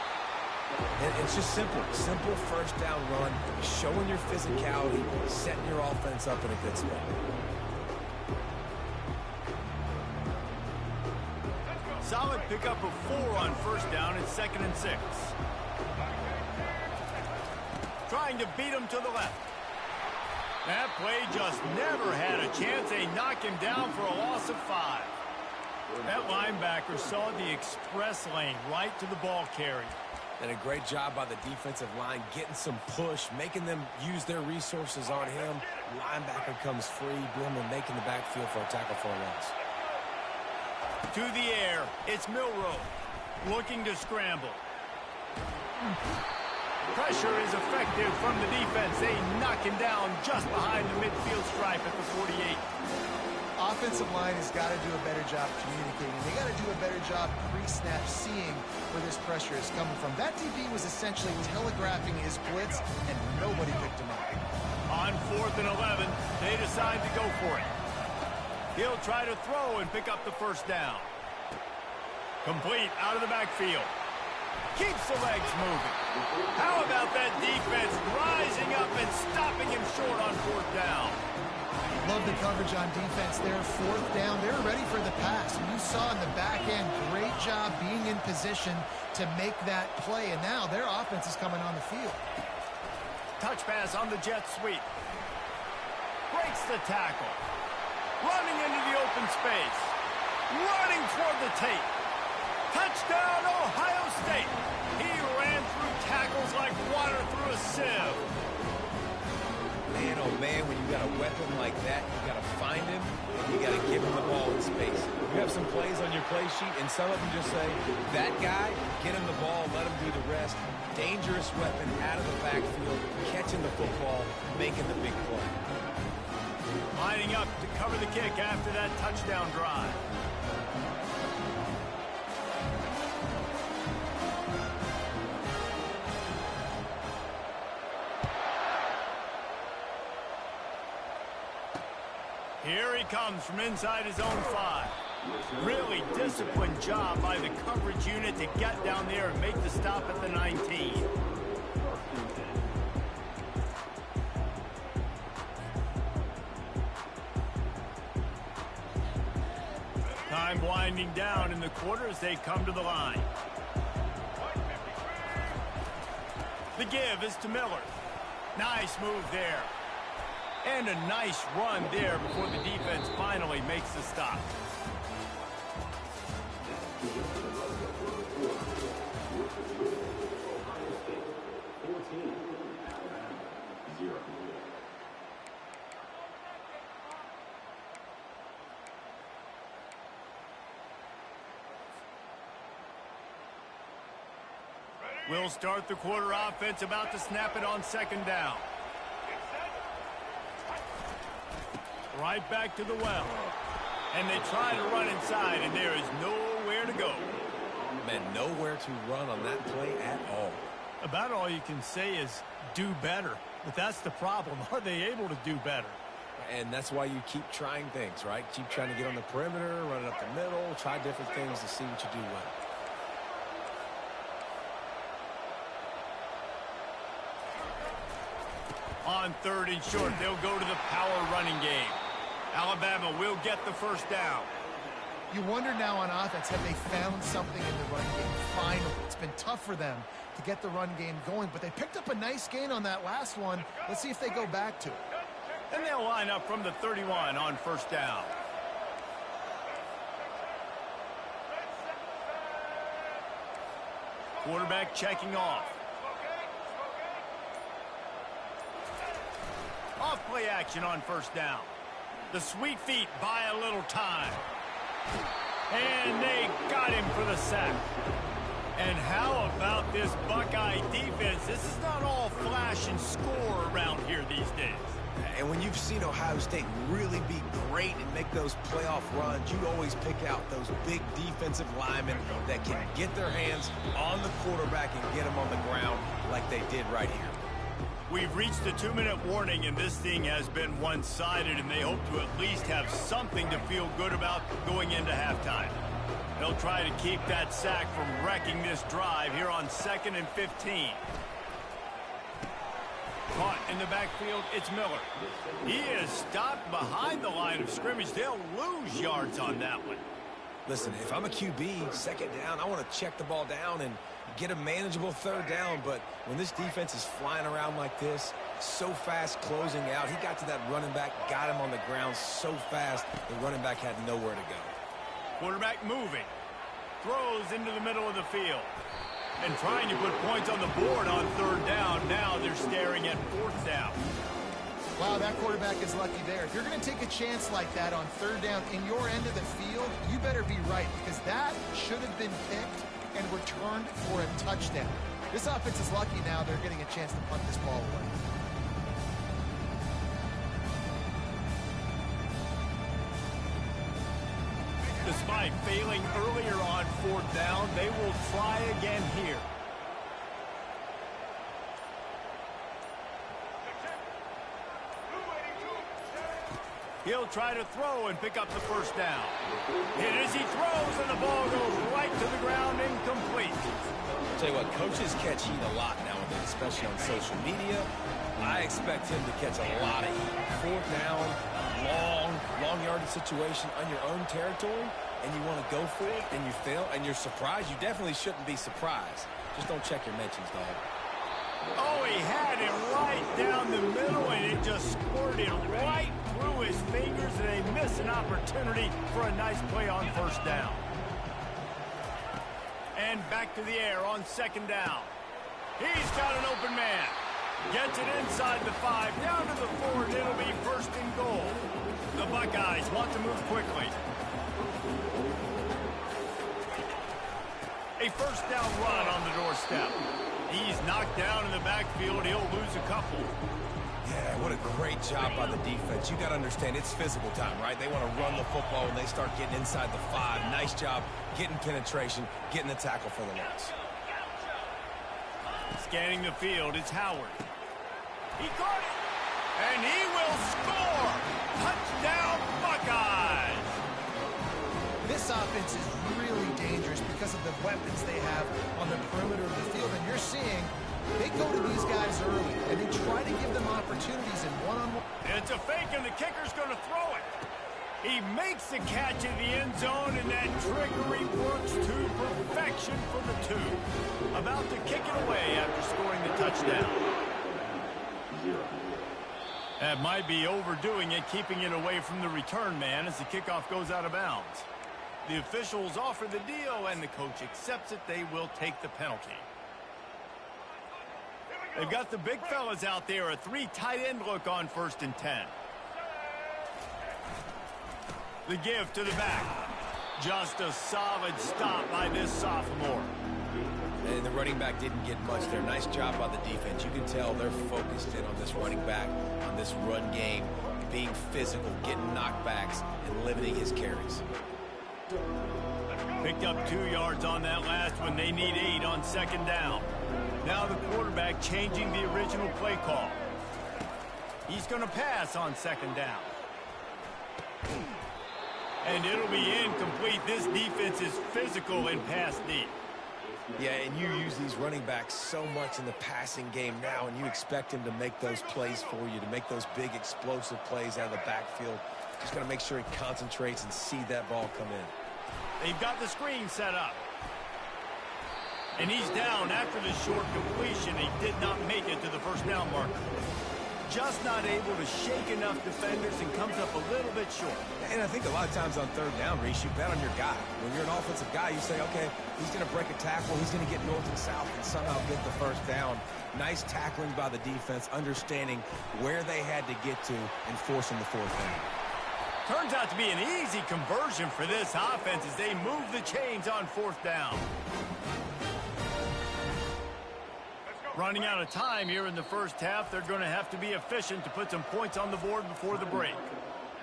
And it's just simple first down run, showing your physicality, setting your offense up in a good spot. Solid pickup of 4 on first down. It's 2nd and 6. Trying to beat him to the left. That play just never had a chance. They knock him down for a loss of 5. That linebacker saw the express lane right to the ball carrier. And a great job by the defensive line getting some push, making them use their resources on him. Linebacker comes free, boom, and making the backfield for a tackle for a loss. To the air, it's Milroe looking to scramble. Pressure is effective from the defense. They knock him down just behind the midfield stripe at the 48. Offensive line has got to do a better job communicating. They got to do a better job pre-snap seeing where this pressure is coming from. That DB was essentially telegraphing his blitz, and nobody picked him up. On 4th and 11, they decide to go for it. He'll try to throw and pick up the first down. Complete out of the backfield. Keeps the legs moving. How about that defense rising up and stopping him short on 4th down? Love the coverage on defense there. 4th down, they're ready for the pass. And you saw in the back end, great job being in position to make that play. And now their offense is coming on the field. Touch pass on the jet sweep. Breaks the tackle. Running into the open space. Running toward the tape. Touchdown, Ohio State. He ran through tackles like water through a sieve. Man, oh man, when you got a weapon like that, you got to find him, and you got to give him the ball in space. You have some plays on your play sheet, and some of them just say, that guy, get him the ball, let him do the rest. Dangerous weapon out of the backfield, catching the football, making the big play. Lining up to cover the kick after that touchdown drive. Here he comes from inside his own 5. Really disciplined job by the coverage unit to get down there and make the stop at the 19. Time winding down in the quarter as they come to the line. The give is to Miller. Nice move there. And a nice run there before the defense finally makes the stop. We'll start the quarter offense, about to snap it on second down. Right back to the well. And they try to run inside, and there is nowhere to go. Man, nowhere to run on that play at all. About all you can say is do better. But that's the problem. Are they able to do better? And that's why you keep trying things, right? Keep trying to get on the perimeter, run it up the middle, try different things to see what you do well. On third and short, they'll go to the power running game. Alabama will get the first down. You wonder now on offense, have they found something in the run game? Finally, it's been tough for them to get the run game going, but they picked up a nice gain on that last one. Let's see if they go back to it. And they'll line up from the 31 on first down. Quarterback checking off. Off play action on first down. The sweet feet buy a little time. And they got him for the sack. And how about this Buckeye defense? This is not all flash and score around here these days. And when you've seen Ohio State really be great and make those playoff runs, you always pick out those big defensive linemen that can get their hands on the quarterback and get him on the ground like they did right here. We've reached the 2-minute warning, and this thing has been one-sided, and they hope to at least have something to feel good about going into halftime. They'll try to keep that sack from wrecking this drive here on 2nd and 15. Caught in the backfield, it's Miller. He is stopped behind the line of scrimmage. They'll lose yards on that one. Listen, if I'm a QB, second down, I want to check the ball down and get a manageable third down, but when this defense is flying around like this, so fast closing out, he got to that running back, got him on the ground so fast, the running back had nowhere to go. Quarterback moving. Throws into the middle of the field. And trying to put points on the board on third down. Now they're staring at fourth down. Wow, that quarterback is lucky there. If you're going to take a chance like that on third down in your end of the field, you better be right, because that should have been picked and returned for a touchdown. This offense is lucky now they're getting a chance to punt this ball away. Despite failing earlier on fourth down, they will try again here. He'll try to throw and pick up the first down. Hit as he throws, and the ball goes right to the ground, incomplete. I'll tell you what, coaches catch heat a lot nowadays, especially on social media. I expect him to catch a lot of heat. Fourth down, long yardage situation on your own territory, and you want to go for it, and you fail, and you're surprised. You definitely shouldn't be surprised. Just don't check your mentions, dog. Oh, he had it right down the middle, and it just squirted right through his fingers, and they miss an opportunity for a nice play on first down. And back to the air on second down. He's got an open man. Gets it inside the 5, down to the 4, and it'll be first and goal. The Buckeyes want to move quickly. A first down run on the doorstep. He's knocked down in the backfield. He'll lose a couple. Yeah, what a great job by the defense. You got to understand, it's physical time, right? They want to run the football when they start getting inside the 5. Nice job getting penetration, getting the tackle for the loss. Scanning the field, it's Howard. He caught it, and he will score! Touchdown, Buckeyes! This offense is really dangerous because of the weapons they have on the perimeter of the field, and you're seeing they go to these guys early, and they try to give them opportunities in one-on-one. It's a fake, and the kicker's going to throw it. He makes the catch in the end zone, and that trickery works to perfection for the 2. About to kick it away after scoring the touchdown. That might be overdoing it, keeping it away from the return man as the kickoff goes out of bounds. The officials offer the deal, and the coach accepts it. They will take the penalty. They've got the big fellas out there, a 3 tight end look on 1st and 10. The give to the back. Just a solid stop by this sophomore. And the running back didn't get much there. Nice job by the defense. You can tell they're focused in on this running back, on this run game, being physical, getting knockbacks, and limiting his carries. Picked up 2 yards on that last one. They need 8 on 2nd down. Now the quarterback changing the original play call. He's going to pass on 2nd down. And it'll be incomplete. This defense is physical in pass deep. Yeah, and you use these running backs so much in the passing game now, and you expect him to make those plays for you, to make those big explosive plays out of the backfield. Just got to make sure he concentrates and see that ball come in. They've got the screen set up. And he's down after the short completion. He did not make it to the 1st down marker. Just not able to shake enough defenders and comes up a little bit short. And I think a lot of times on 3rd down, Reese, you bet on your guy. When you're an offensive guy, you say, okay, he's going to break a tackle, he's going to get north and south and somehow get the 1st down. Nice tackling by the defense, understanding where they had to get to and forcing the 4th down. Turns out to be an easy conversion for this offense as they move the chains on 4th down. Running out of time here in the 1st half, they're going to have to be efficient to put some points on the board before the break.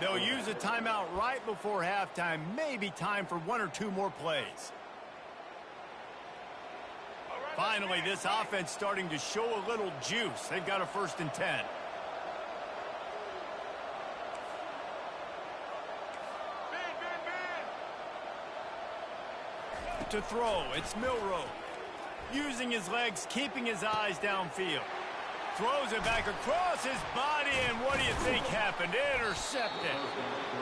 They'll use a timeout right before halftime, maybe time for 1 or 2 more plays. Finally, this offense starting to show a little juice. They've got a 1st and 10. To throw, it's Milrow. Using his legs, keeping his eyes downfield. Throws it back across his body, and what do you think happened? Intercepted.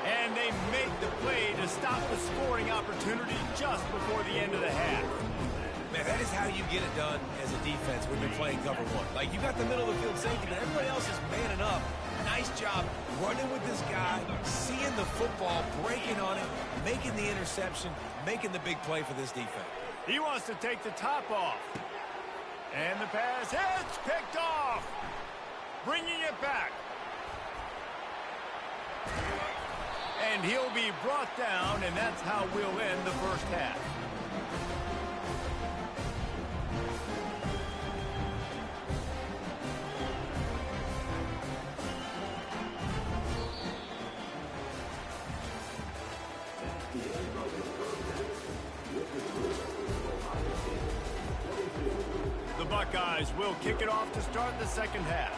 And they make the play to stop the scoring opportunity just before the end of the half. Man, that is how you get it done as a defense when you're playing cover 1. Like, you got the middle of the field safety, but everybody else is manning up. Nice job running with this guy, seeing the football, breaking on it, making the interception, making the big play for this defense. He wants to take the top off. And the pass hits, picked off. Bringing it back. And he'll be brought down, and that's how we'll end the 1st half. The Buckeyes will kick it off to start the 2nd half.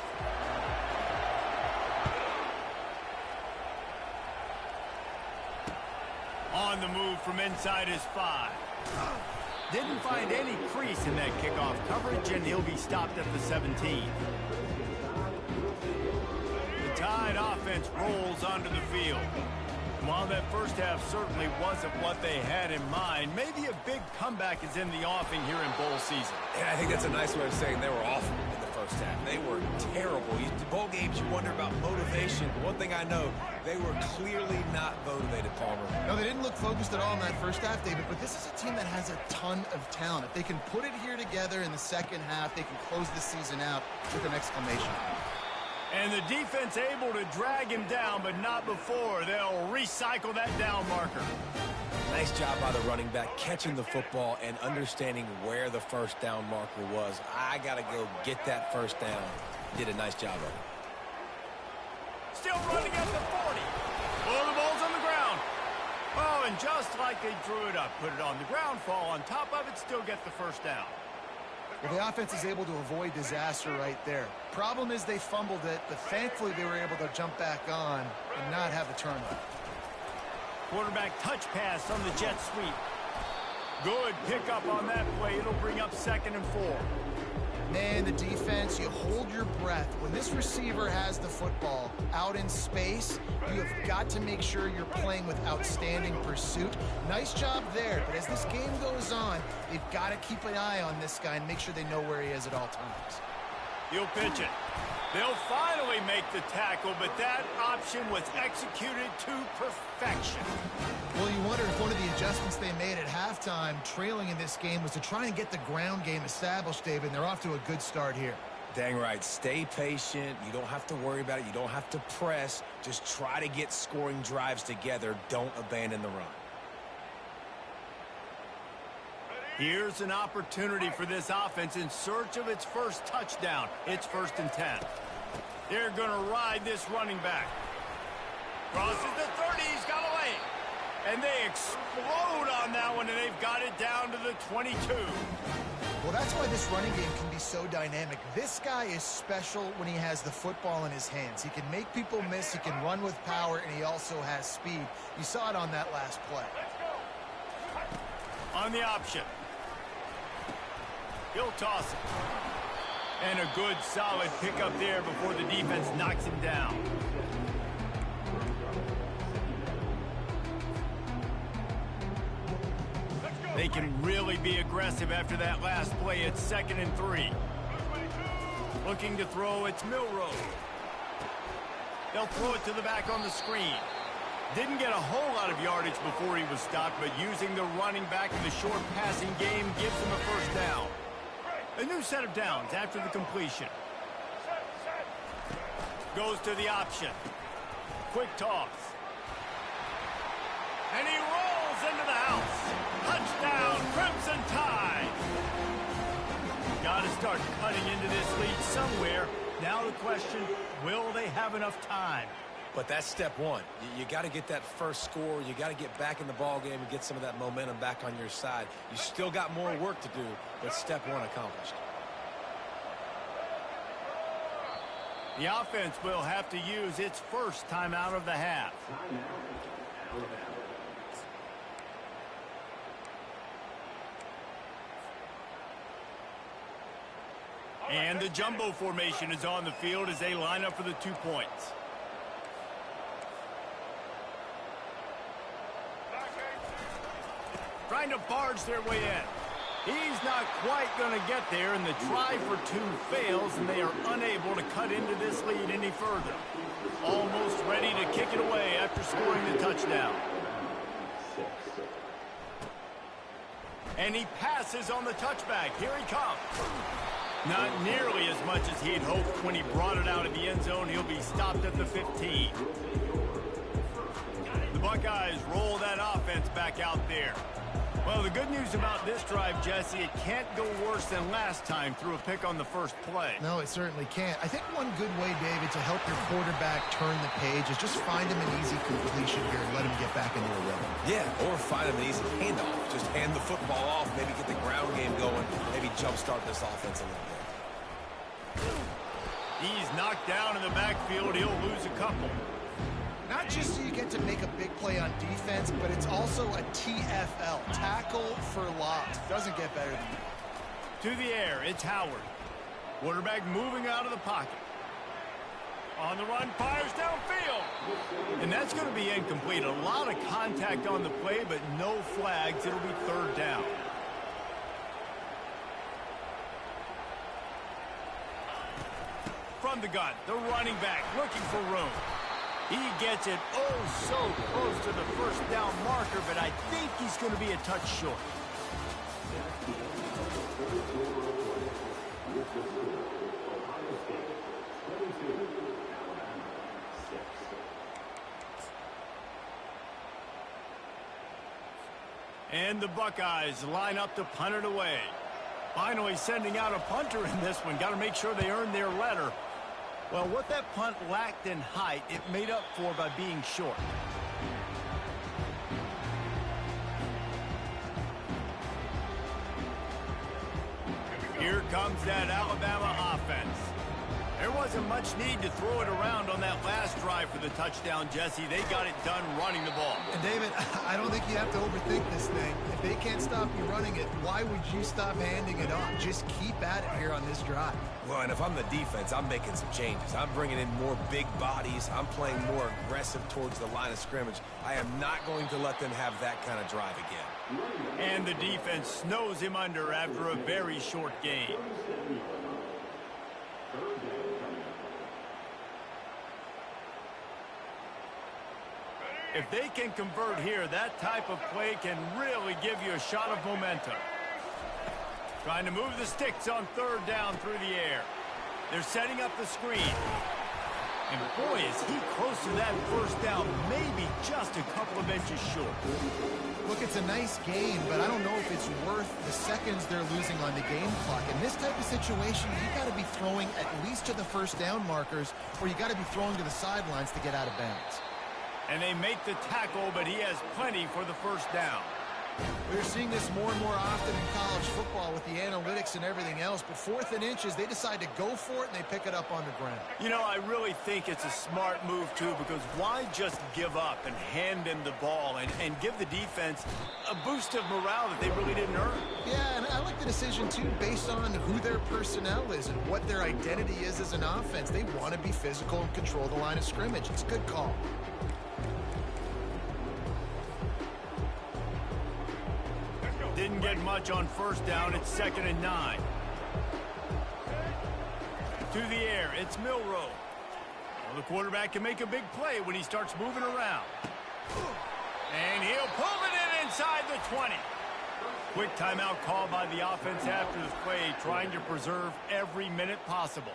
On the move from inside his 5. Didn't find any crease in that kickoff coverage, and he'll be stopped at the 17. The Tide offense rolls onto the field. While that 1st half certainly wasn't what they had in mind, maybe a big comeback is in the offing here in bowl season. Yeah, I think that's a nice way of saying they were awful in the 1st half. They were terrible. Bowl games, you wonder about motivation. One thing I know, they were clearly not motivated, Palmer. No, they didn't look focused at all in that 1st half, David, but this is a team that has a ton of talent. If they can put it here together in the 2nd half, they can close the season out with an exclamation. And the defense able to drag him down, but not before. They'll recycle that down marker. Nice job by the running back, catching the football and understanding where the 1st down marker was. I got to go get that 1st down. Did a nice job of it. Still running at the 40. Oh, the ball's on the ground. Oh, and just like they drew it up, put it on the ground, fall on top of it, still get the 1st down. Well, the offense is able to avoid disaster right there. Problem is they fumbled it, but thankfully they were able to jump back on and not have the turnover. Quarterback touch pass on the jet sweep. Good pickup on that play. It'll bring up 2nd and 4. Man, the defense, you hold your breath. When this receiver has the football out in space, you have got to make sure you're playing with outstanding pursuit. Nice job there, but as this game goes on, they've got to keep an eye on this guy and make sure they know where he is at all times. He'll pitch it. They'll finally make the tackle, but that option was executed to perfection. Well, you wonder if one of the adjustments they made at halftime, trailing in this game, was to try and get the ground game established, David, and they're off to a good start here. Dang right. Stay patient. You don't have to worry about it. You don't have to press. Just try to get scoring drives together. Don't abandon the run. Here's an opportunity for this offense in search of its first touchdown. It's 1st and 10. They're going to ride this running back. Crosses the 30. He's got a lane. And they explode on that one, and they've got it down to the 22. Well, that's why this running game can be so dynamic. This guy is special when he has the football in his hands. He can make people miss, he can run with power, and he also has speed. You saw it on that last play. On the option. He'll toss it. And a good, solid pickup there before the defense knocks him down. They can really be aggressive after that last play. It's 2nd and 3. Looking to throw, it's Milrow. They'll throw it to the back on the screen. Didn't get a whole lot of yardage before he was stopped, but using the running back in the short passing game gives him a first down. A new set of downs after the completion. Goes to the option. Quick toss. And he rolls into the house. Touchdown, Crimson Tide. Got to start cutting into this lead somewhere. Now the question, will they have enough time? But that's step one. You got to get that first score. You got to get back in the ball game and get some of that momentum back on your side. You still got more work to do, but step one accomplished. The offense will have to use its first timeout of the half. And the jumbo formation is on the field as they line up for the 2 points. Trying to barge their way in. He's not quite going to get there, and the try for 2 fails, and they are unable to cut into this lead any further. Almost ready to kick it away after scoring the touchdown. And he passes on the touchback. Here he comes. Not nearly as much as he'd hoped when he brought it out of the end zone. He'll be stopped at the 15. The Buckeyes roll that offense back out there. Well, the good news about this drive, Jesse, it can't go worse than last time through a pick on the first play. No, it certainly can't. I think one good way, David, to help your quarterback turn the page is just find him an easy completion here and let him get back into a rhythm. Yeah, or find him an easy handoff. Just hand the football off, maybe get the ground game going, maybe jumpstart this offense a little bit. He's knocked down in the backfield. He'll lose a couple. Not just so you get to make a big play on defense, but it's also a TFL, tackle for loss. Doesn't get better than that. To the air, it's Howard. Quarterback moving out of the pocket. On the run, fires downfield. And that's going to be incomplete. A lot of contact on the play, but no flags. It'll be 3rd down. From the gun, the running back looking for room. He gets it oh so close to the first down marker, but I think he's going to be a touch short. And the Buckeyes line up to punt it away. Finally sending out a punter in this one. Got to make sure they earn their letter. Well, what that punt lacked in height, it made up for by being short. Here comes that Alabama offense. There wasn't much need to throw it around on that last drive for the touchdown, Jesse. They got it done running the ball. And David, I don't think you have to overthink this thing. If they can't stop you running it, why would you stop handing it off? Just keep at it here on this drive. Well, and if I'm the defense, I'm making some changes. I'm bringing in more big bodies. I'm playing more aggressive towards the line of scrimmage. I am not going to let them have that kind of drive again. And the defense snows him under after a very short game. If they can convert here, that type of play can really give you a shot of momentum. Trying to move the sticks on third down through the air. They're setting up the screen. And boy, is he close to that first down, maybe just a couple of inches short. Look, it's a nice game, but I don't know if it's worth the seconds they're losing on the game clock. In this type of situation, you got to be throwing at least to the first down markers, or you got to be throwing to the sidelines to get out of bounds. And they make the tackle, but he has plenty for the first down. We're seeing this more and more often in college football with the analytics and everything else, but 4th and inches, they decide to go for it, and they pick it up on the ground. You know, I really think it's a smart move, too, because why just give up and hand them the ball and give the defense a boost of morale that they really didn't earn? Yeah, and I like the decision, too, based on who their personnel is and what their identity is as an offense. They want to be physical and control the line of scrimmage. It's a good call. Didn't get much on first down. It's 2nd and 9. To the air, it's Milrow. Well, the quarterback can make a big play when he starts moving around. And he'll pull it in inside the 20. Quick timeout called by the offense after the play, trying to preserve every minute possible.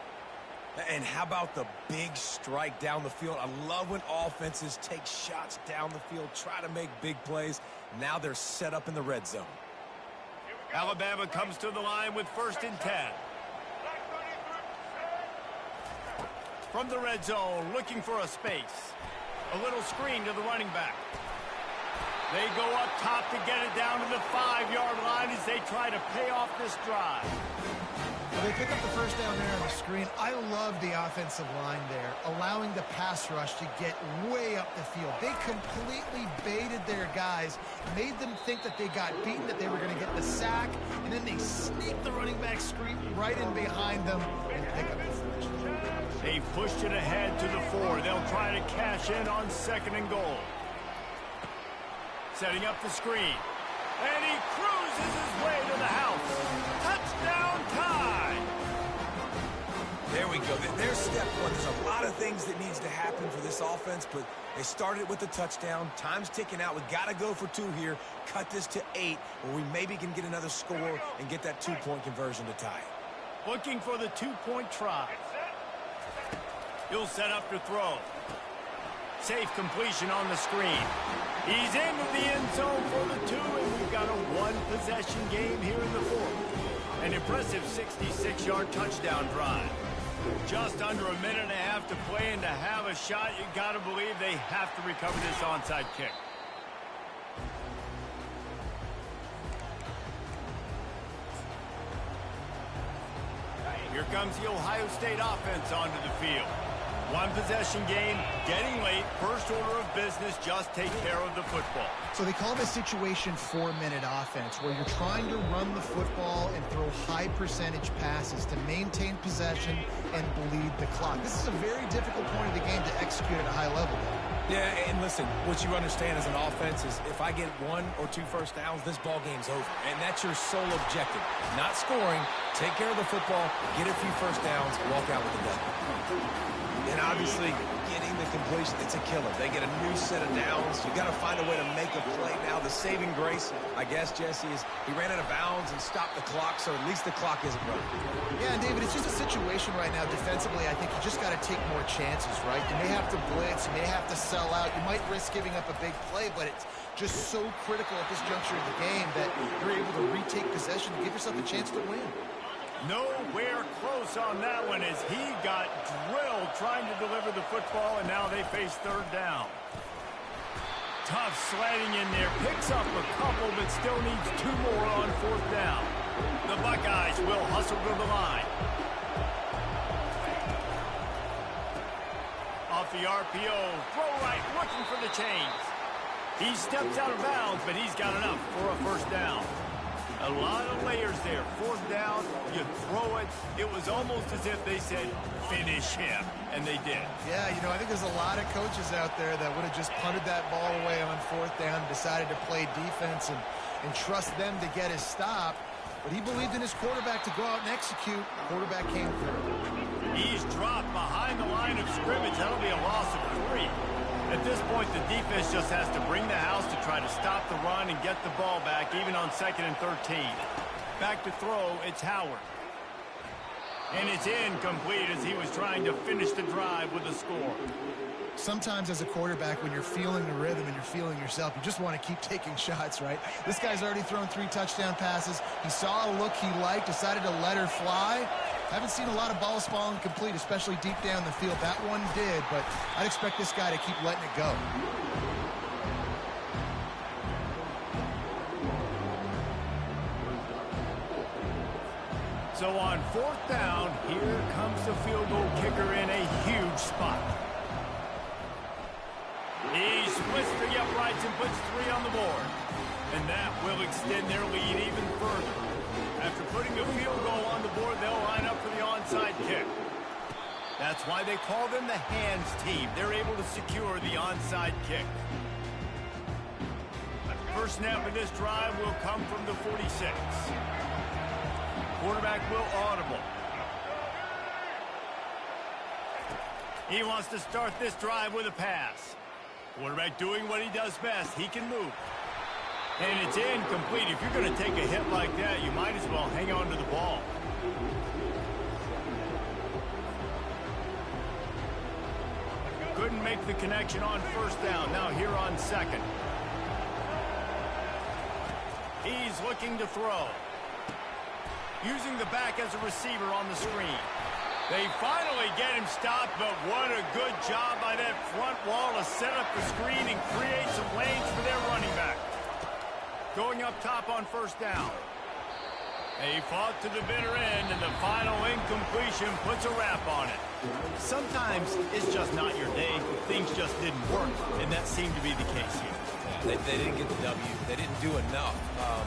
And how about the big strike down the field? I love when offenses take shots down the field, try to make big plays. Now they're set up in the red zone. Alabama comes to the line with 1st and 10. From the red zone, looking for a space. A little screen to the running back. They go up top to get it down to the 5-yard line as they try to pay off this drive. They pick up the first down there on the screen. I love the offensive line there, allowing the pass rush to get way up the field. They completely baited their guys, made them think that they got beaten, that they were going to get the sack, and then they sneak the running back screen right in behind them and pick up the first. They pushed it ahead to the 4. They'll try to cash in on 2nd and goal. Setting up the screen. And he cruises his way to the house. Touchdown tie! There we go. There's step one. There's a lot of things that needs to happen for this offense, but they started with the touchdown. Time's ticking out. We got to go for 2 here. Cut this to 8, where we maybe can get another score and get that 2-point conversion to tie. Looking for the 2-point try. He'll set up to throw. Safe completion on the screen. He's into the end zone for the 2, and we've got a 1-possession game here in the 4th. An impressive 66-yard touchdown drive. Just under a minute and a half to play, and to have a shot, you got to believe they have to recover this onside kick. Here comes the Ohio State offense onto the field. 1-possession game, getting late, first order of business, just take care of the football. So they call this situation 4-minute offense, where you're trying to run the football and throw high percentage passes to maintain possession and bleed the clock. This is a very difficult point of the game to execute at a high level. Yeah, and listen, what you understand as an offense is if I get 1 or 2 first downs, this ball game's over. And that's your sole objective. Not scoring, take care of the football, get a few first downs, walk out with the W. And obviously, getting the completion, it's a killer. They get a new set of downs. You got to find a way to make a play now. The saving grace, I guess, Jesse, is he ran out of bounds and stopped the clock, so at least the clock isn't running. Yeah, and David, it's just a situation right now defensively. I think you just got to take more chances, right? You may have to blitz, you may have to sell out, you might risk giving up a big play, but it's just so critical at this juncture of the game that you're able to retake possession and give yourself a chance to win. Nowhere close on that one as he got drilled trying to deliver the football, and now they face 3rd down. Tough sledding in there, picks up a couple, but still needs 2 more on 4th down. The Buckeyes will hustle to the line. Off the RPO, throw right, looking for the chains. He steps out of bounds, but he's got enough for a 1st down. A lot of layers there. 4th down, you throw it. It was almost as if they said, finish him, and they did. Yeah, you know, I think there's a lot of coaches out there that would have just punted that ball away on 4th down and decided to play defense and trust them to get his stop. But he believed in his quarterback to go out and execute. The quarterback came through. He's dropped behind the line of scrimmage. That'll be a loss of 3. At this point, the defense just has to bring the house to try to stop the run and get the ball back, even on 2nd and 13. Back to throw, it's Howard. And it's incomplete as he was trying to finish the drive with a score. Sometimes as a quarterback, when you're feeling the rhythm and you're feeling yourself, you just want to keep taking shots, right? This guy's already thrown 3 touchdown passes. He saw a look he liked, decided to let her fly. Haven't seen a lot of balls falling complete, especially deep down the field. That one did, but I'd expect this guy to keep letting it go. So on 4th down, here comes the field goal kicker in a huge spot. He splits the uprights and puts 3 on the board. And that will extend their lead even further. After putting a field goal on the board, they'll line up for the onside kick. That's why they call them the hands team. They're able to secure the onside kick. First snap of this drive will come from the 46. Quarterback will audible. He wants to start this drive with a pass. Quarterback doing what he does best. He can move. And it's incomplete. If you're going to take a hit like that, you might as well hang on to the ball. Couldn't make the connection on 1st down. Now here on 2nd. He's looking to throw. Using the back as a receiver on the screen. They finally get him stopped, but what a good job by that front wall to set up the screen and create some lanes for their running back. Going up top on 1st down. They fought to the bitter end, and the final incompletion puts a wrap on it. Sometimes it's just not your day. Things just didn't work, and that seemed to be the case here. They didn't get the W. They didn't do enough.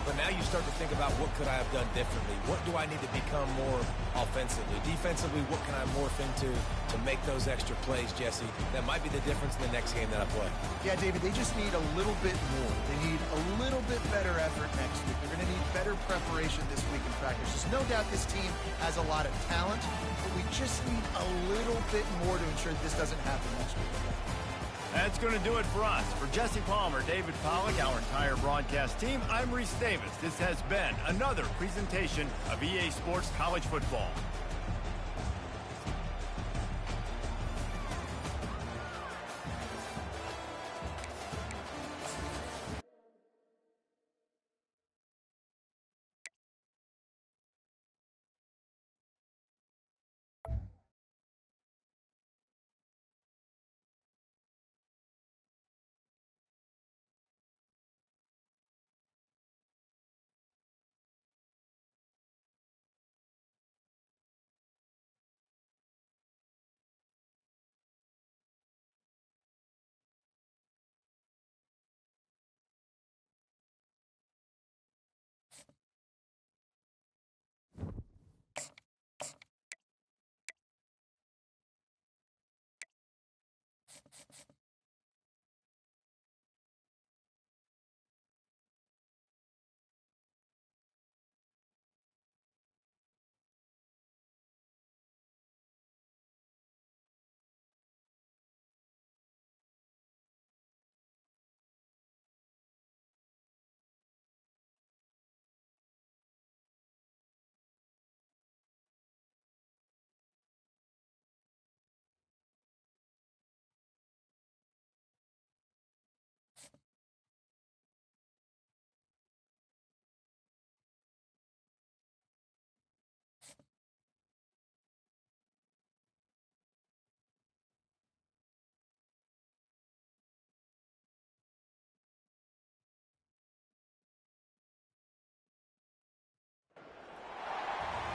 But now you start to think about what could I have done differently? What do I need to become more offensively? Defensively, what can I morph into to make those extra plays, Jesse? That might be the difference in the next game that I play. Yeah, David, they just need a little bit more. They need a little bit better effort next week. They're going to need better preparation this week in practice. There's no doubt this team has a lot of talent, but we just need a little bit more to ensure this doesn't happen next week. That's going to do it for us. For Jesse Palmer, David Pollack, our entire broadcast team, I'm Reese Davis. This has been another presentation of EA Sports College Football.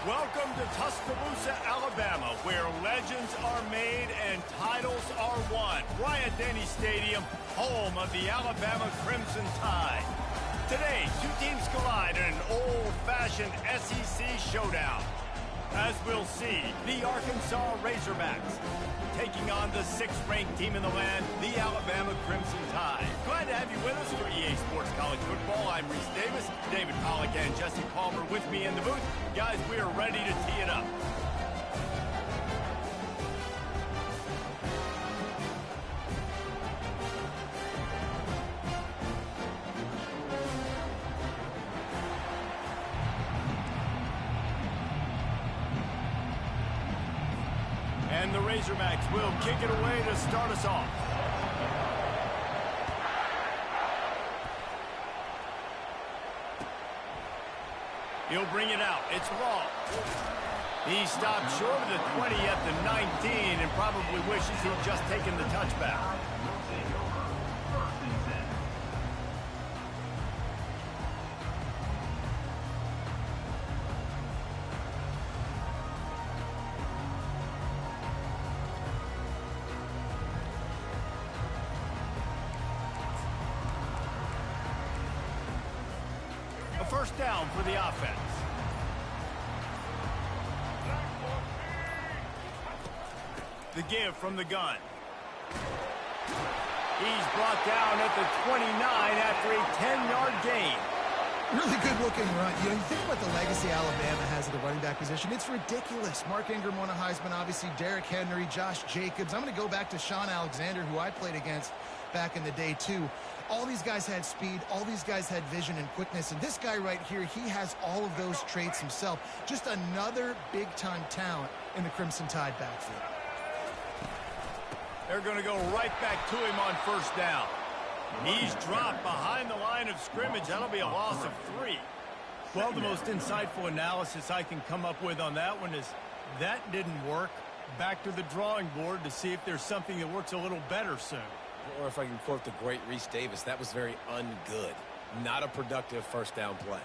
Welcome to Tuscaloosa, Alabama, where legends are made and titles are won. Bryant-Denny Stadium, home of the Alabama Crimson Tide. Today, two teams collide in an old-fashioned SEC showdown. As we'll see, the Arkansas Razorbacks taking on the 6th-ranked team in the land, the Alabama Crimson Tide. Glad to have you with us for EA Sports College Football. I'm Reese Davis, David Pollack and Jesse Palmer with me in the booth. Guys, we are ready to tee it up. Razorbacks will kick it away to start us off. He'll bring it out. It's Raw. He stopped short of the 20 at the 19 and probably wishes he'd just taken the touchback. A first down for the offense. The give from the gun. He's brought down at the 29 after a 10-yard gain. Really good-looking run. You know, you think about the legacy Alabama has at the running back position. It's ridiculous. Mark Ingram won a Heisman, obviously. Derrick Henry, Josh Jacobs. I'm going to go back to Sean Alexander, who I played against back in the day, too. All these guys had speed. All these guys had vision and quickness. And this guy right here, he has all of those traits himself. Just another big-time talent in the Crimson Tide backfield. They're going to go right back to him on first down. He's dropped behind the line of scrimmage. That'll be a loss of 3. Well, the most insightful analysis I can come up with on that one is that didn't work. Back to the drawing board to see if there's something that works a little better soon. Or if I can quote the great Reese Davis, that was very ungood. Not a productive first down play.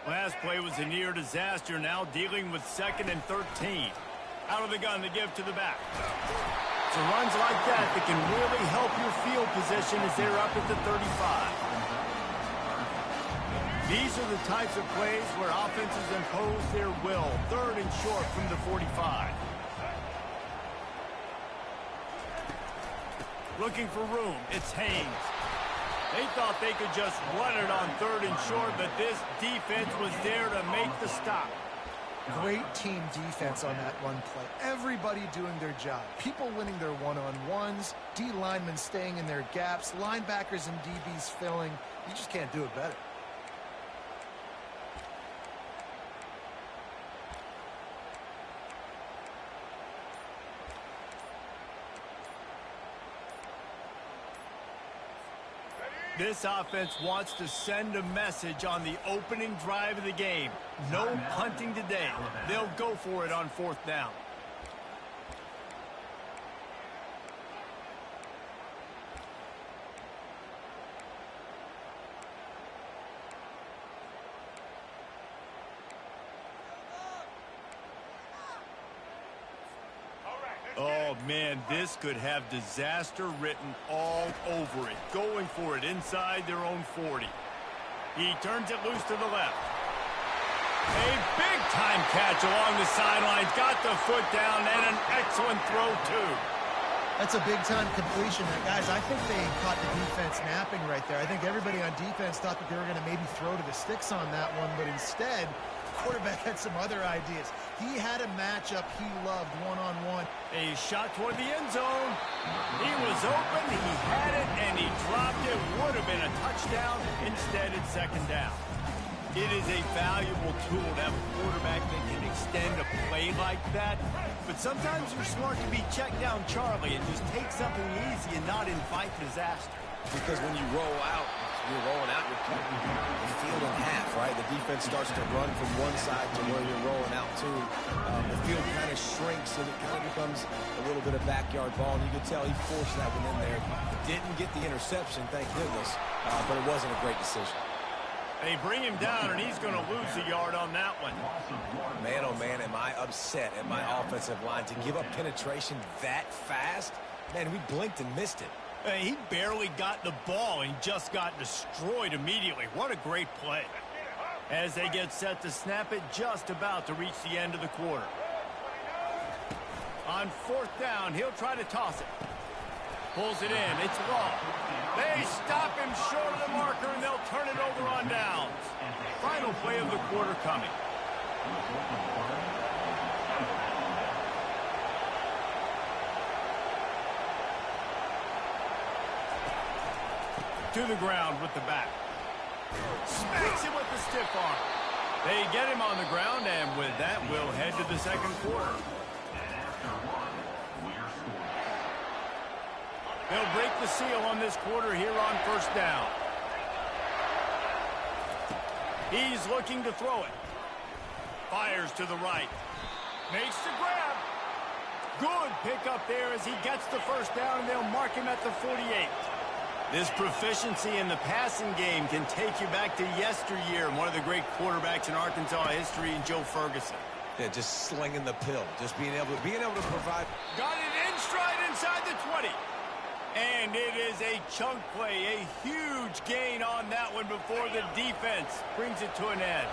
Last play was a near disaster, now dealing with 2nd and 13. Out of the gun to give to the back. So runs like that can really help your field position as they're up at the 35. These are the types of plays where offenses impose their will. 3rd and short from the 45. Looking for room. It's Haynes. They thought they could just run it on 3rd and short, but this defense was there to make the stop. Great team defense on that run play. Everybody doing their job. People winning their one-on-ones, D linemen staying in their gaps, linebackers and DBs filling. You just can't do it better. This offense wants to send a message on the opening drive of the game. No punting today. They'll go for it on 4th down. Oh, man, this could have disaster written all over it. Going for it inside their own 40. He turns it loose to the left. A big-time catch along the sidelines. Got the foot down and an excellent throw, too. That's a big-time completion. Guys, I think they caught the defense napping right there. I think everybody on defense thought that they were going to maybe throw to the sticks on that one, but instead, quarterback had some other ideas. He had a matchup he loved one-on-one. A shot toward the end zone. He was open, he had it, and he dropped it. Would have been a touchdown. Instead, it's 2nd down. It is a valuable tool to have a quarterback that can extend a play like that. But sometimes you're smart to be check down Charlie and just take something easy and not invite disaster. Because when you roll out, you're rolling out, you're cutting the field in half, right? The defense starts to run from one side to where you're rolling out to. The field kind of shrinks and it kind of becomes a little bit of backyard ball. And you can tell he forced that one in there. Didn't get the interception, thank goodness, but it wasn't a great decision. They bring him down, and he's going to lose a yard on that one. Man, oh man, am I upset at my offensive line to give up penetration that fast? Man, we blinked and missed it. He barely got the ball and just got destroyed immediately. What a great play. As they get set to snap it, just about to reach the end of the quarter. On 4th down, he'll try to toss it. Pulls it in. It's Law. They stop him short of the marker, and they'll turn it over on downs. Final play of the quarter coming. To the ground with the back. Smacks him with the stiff arm. They get him on the ground, and with that, we'll head to the second quarter. They'll break the seal on this quarter here on first down. He's looking to throw it. Fires to the right. Makes the grab. Good pickup there as he gets the first down, and they'll mark him at the 48. This proficiency in the passing game can take you back to yesteryear, and one of the great quarterbacks in Arkansas history, Joe Ferguson. Yeah, just slinging the pill, just being able to provide. Got it in stride inside the 20. And it is a chunk play, a huge gain on that one before the defense brings it to an end.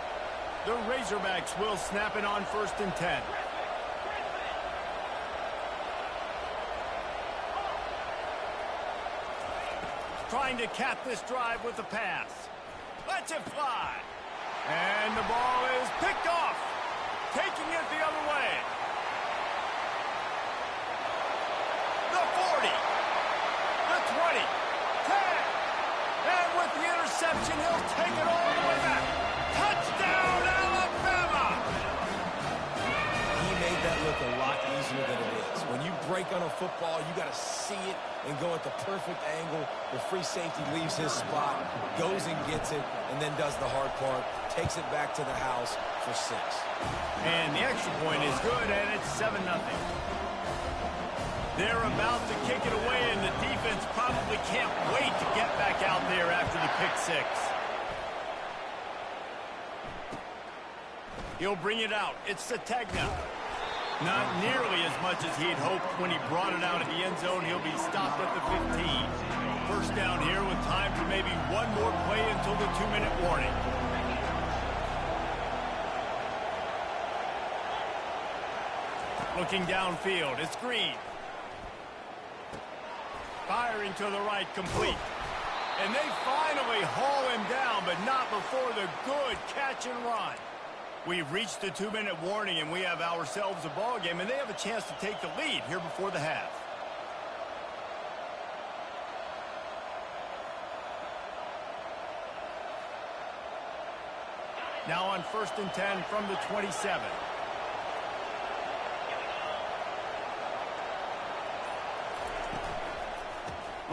The Razorbacks will snap it on 1st and 10. Trying to cap this drive with a pass. Lets it fly. And the ball is picked off. Taking it the other way. The 40. The 20, 10, and with the interception, he'll take it all the way back. Touchdown, Alabama! He made that look a lot easier than it is. When you break on a football, you got to see it and go at the perfect angle. The free safety leaves his spot, goes and gets it, and then does the hard part, takes it back to the house for 6. And the extra point is good, and it's 7-0. They're about to kick it away, and the defense probably can't wait to get back out there after the pick 6. He'll bring it out. It's Ncaa. Not nearly as much as he'd hoped when he brought it out of the end zone. He'll be stopped at the 15. First down here with time for maybe one more play until the 2-minute warning. Looking downfield, it's Green. Firing to the right, complete. And they finally haul him down, but not before the good catch and run. We've reached the 2-minute warning, and we have ourselves a ball game, and they have a chance to take the lead here before the half. Now on 1st and 10 from the 27.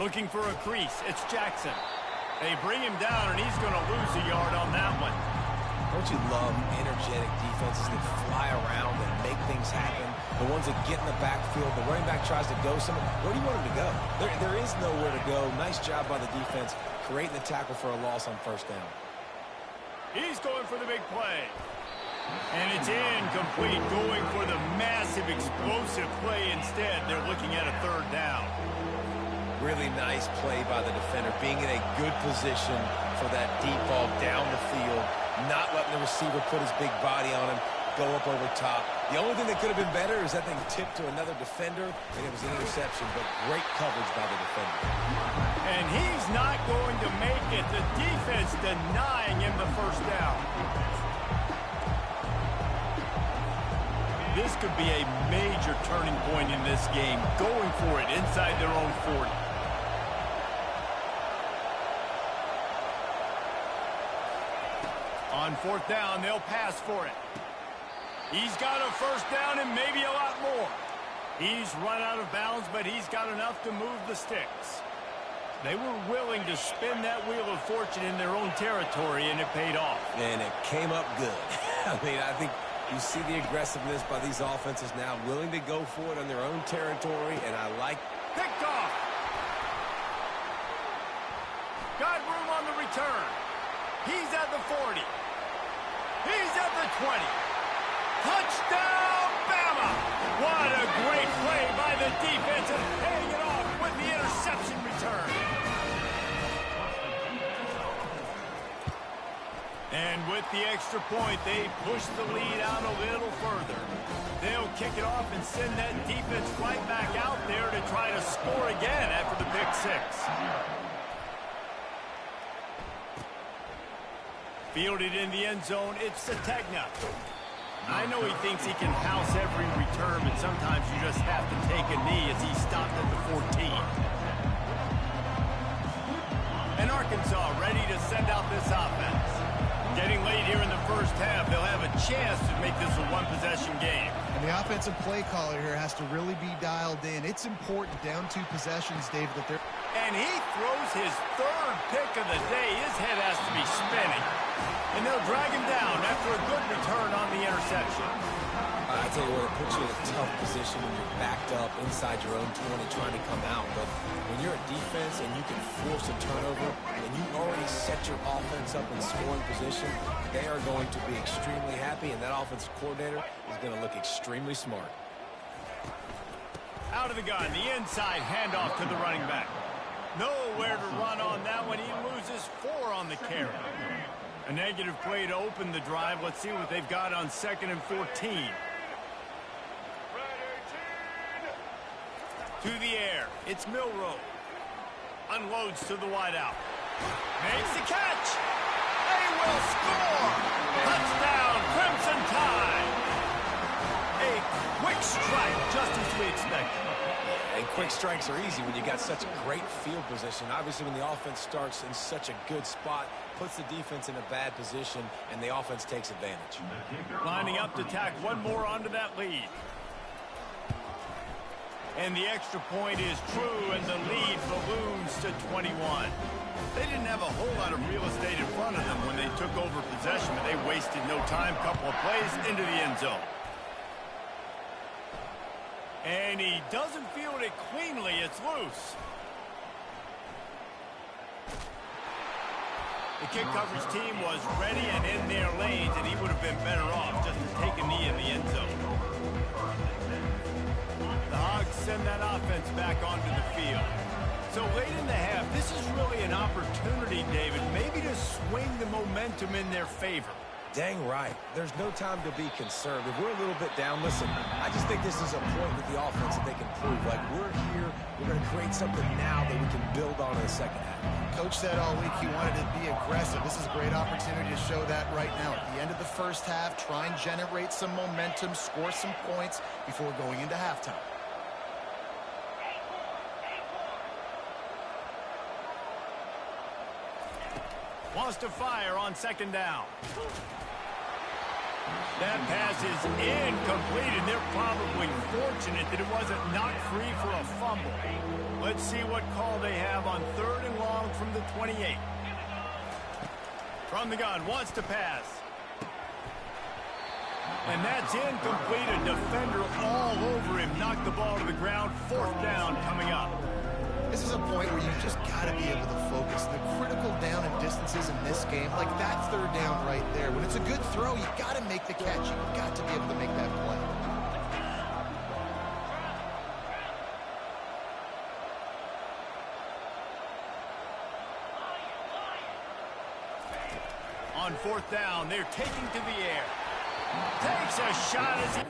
Looking for a crease. It's Jackson. They bring him down, and he's going to lose a yard on that one. Don't you love energetic defenses that fly around and make things happen? The ones that get in the backfield, the running back tries to go somewhere. Where do you want him to go? There is nowhere to go. Nice job by the defense creating the tackle for a loss on 1st down. He's going for the big play. And it's incomplete, going for the massive explosive play instead. They're looking at a 3rd down. Really nice play by the defender, being in a good position for that deep ball down the field, not letting the receiver put his big body on him, go up over top. The only thing that could have been better is that thing tipped to another defender, and it was an interception, but great coverage by the defender. And he's not going to make it. The defense denying him the 1st down. This could be a major turning point in this game, going for it inside their own 40. On 4th down, they'll pass for it. He's got a 1st down and maybe a lot more. He's run out of bounds, but he's got enough to move the sticks. They were willing to spin that wheel of fortune in their own territory, and it paid off. And it came up good. I mean, I think you see the aggressiveness by these offenses now, willing to go for it on their own territory, and I like. Picked off. Got room on the return. He's at the 40. He's at the 20. Touchdown, Bama! What a great play by the defense, and paying it off with the interception return. And with the extra point, they push the lead out a little further. They'll kick it off and send that defense right back out there to try to score again after the pick 6. Fielded in the end zone, it's Ncaa. I know he thinks he can house every return, but sometimes you just have to take a knee as he stopped at the 14. And our Arkansas ready to send out this offense. Getting late here in the first half, they'll have a chance to make this a one-possession game. And the offensive play caller here has to really be dialed in. It's important down 2 possessions, Dave, that they're... And he throws his 3rd pick of the day. His head has to be spinning. And they'll drag him down after a good return on the interception. I tell you what, it puts you in a tough position when you're backed up inside your own 20 trying to come out. But when you're a defense and you can force a turnover and you already set your offense up in scoring position, they are going to be extremely happy, and that offensive coordinator is going to look extremely smart. Out of the gun, the inside handoff to the running back. Nowhere to run on that one. He loses 4 on the carry. A negative play to open the drive. Let's see what they've got on 2nd and 14. To the air. It's Milroe. Unloads to the wideout. Makes the catch. They will score. Touchdown, Crimson Tide. A quick strike, just as we expected. And quick strikes are easy when you got such a great field position. Obviously, when the offense starts in such a good spot, puts the defense in a bad position, and the offense takes advantage. Lining up to tack one more onto that lead. And the extra point is true, and the lead balloons to 21. They didn't have a whole lot of real estate in front of them when they took over possession, but they wasted no time. Couple of plays into the end zone. And he doesn't field it cleanly. It's loose. The kick coverage team was ready and in their lanes, and he would have been better off just to take a knee in the end zone. The Hogs send that offense back onto the field. So late in the half, this is really an opportunity, David, maybe to swing the momentum in their favor. Dang right. There's no time to be concerned. If we're a little bit down, listen, I just think this is a point with the offense that they can prove. Like, we're here, we're going to create something now that we can build on in the second half. Coach said all week he wanted to be aggressive. This is a great opportunity to show that right now. At the end of the first half, try and generate some momentum, score some points before going into halftime. Wants to fire on 2nd down. That pass is incomplete, and they're probably fortunate that it wasn't knocked free for a fumble. Let's see what call they have on 3rd and long from the 28. From the gun, wants to pass. And that's incomplete. A defender all over him. Knocked the ball to the ground. 4th down coming up. This is a point where you just got to be able to focus. The critical down and distances in this game, like that 3rd down right there. When it's a good throw, you got to make the catch. You've got to be able to make that play. On 4th down, they're taking to the air. Takes a shot as he...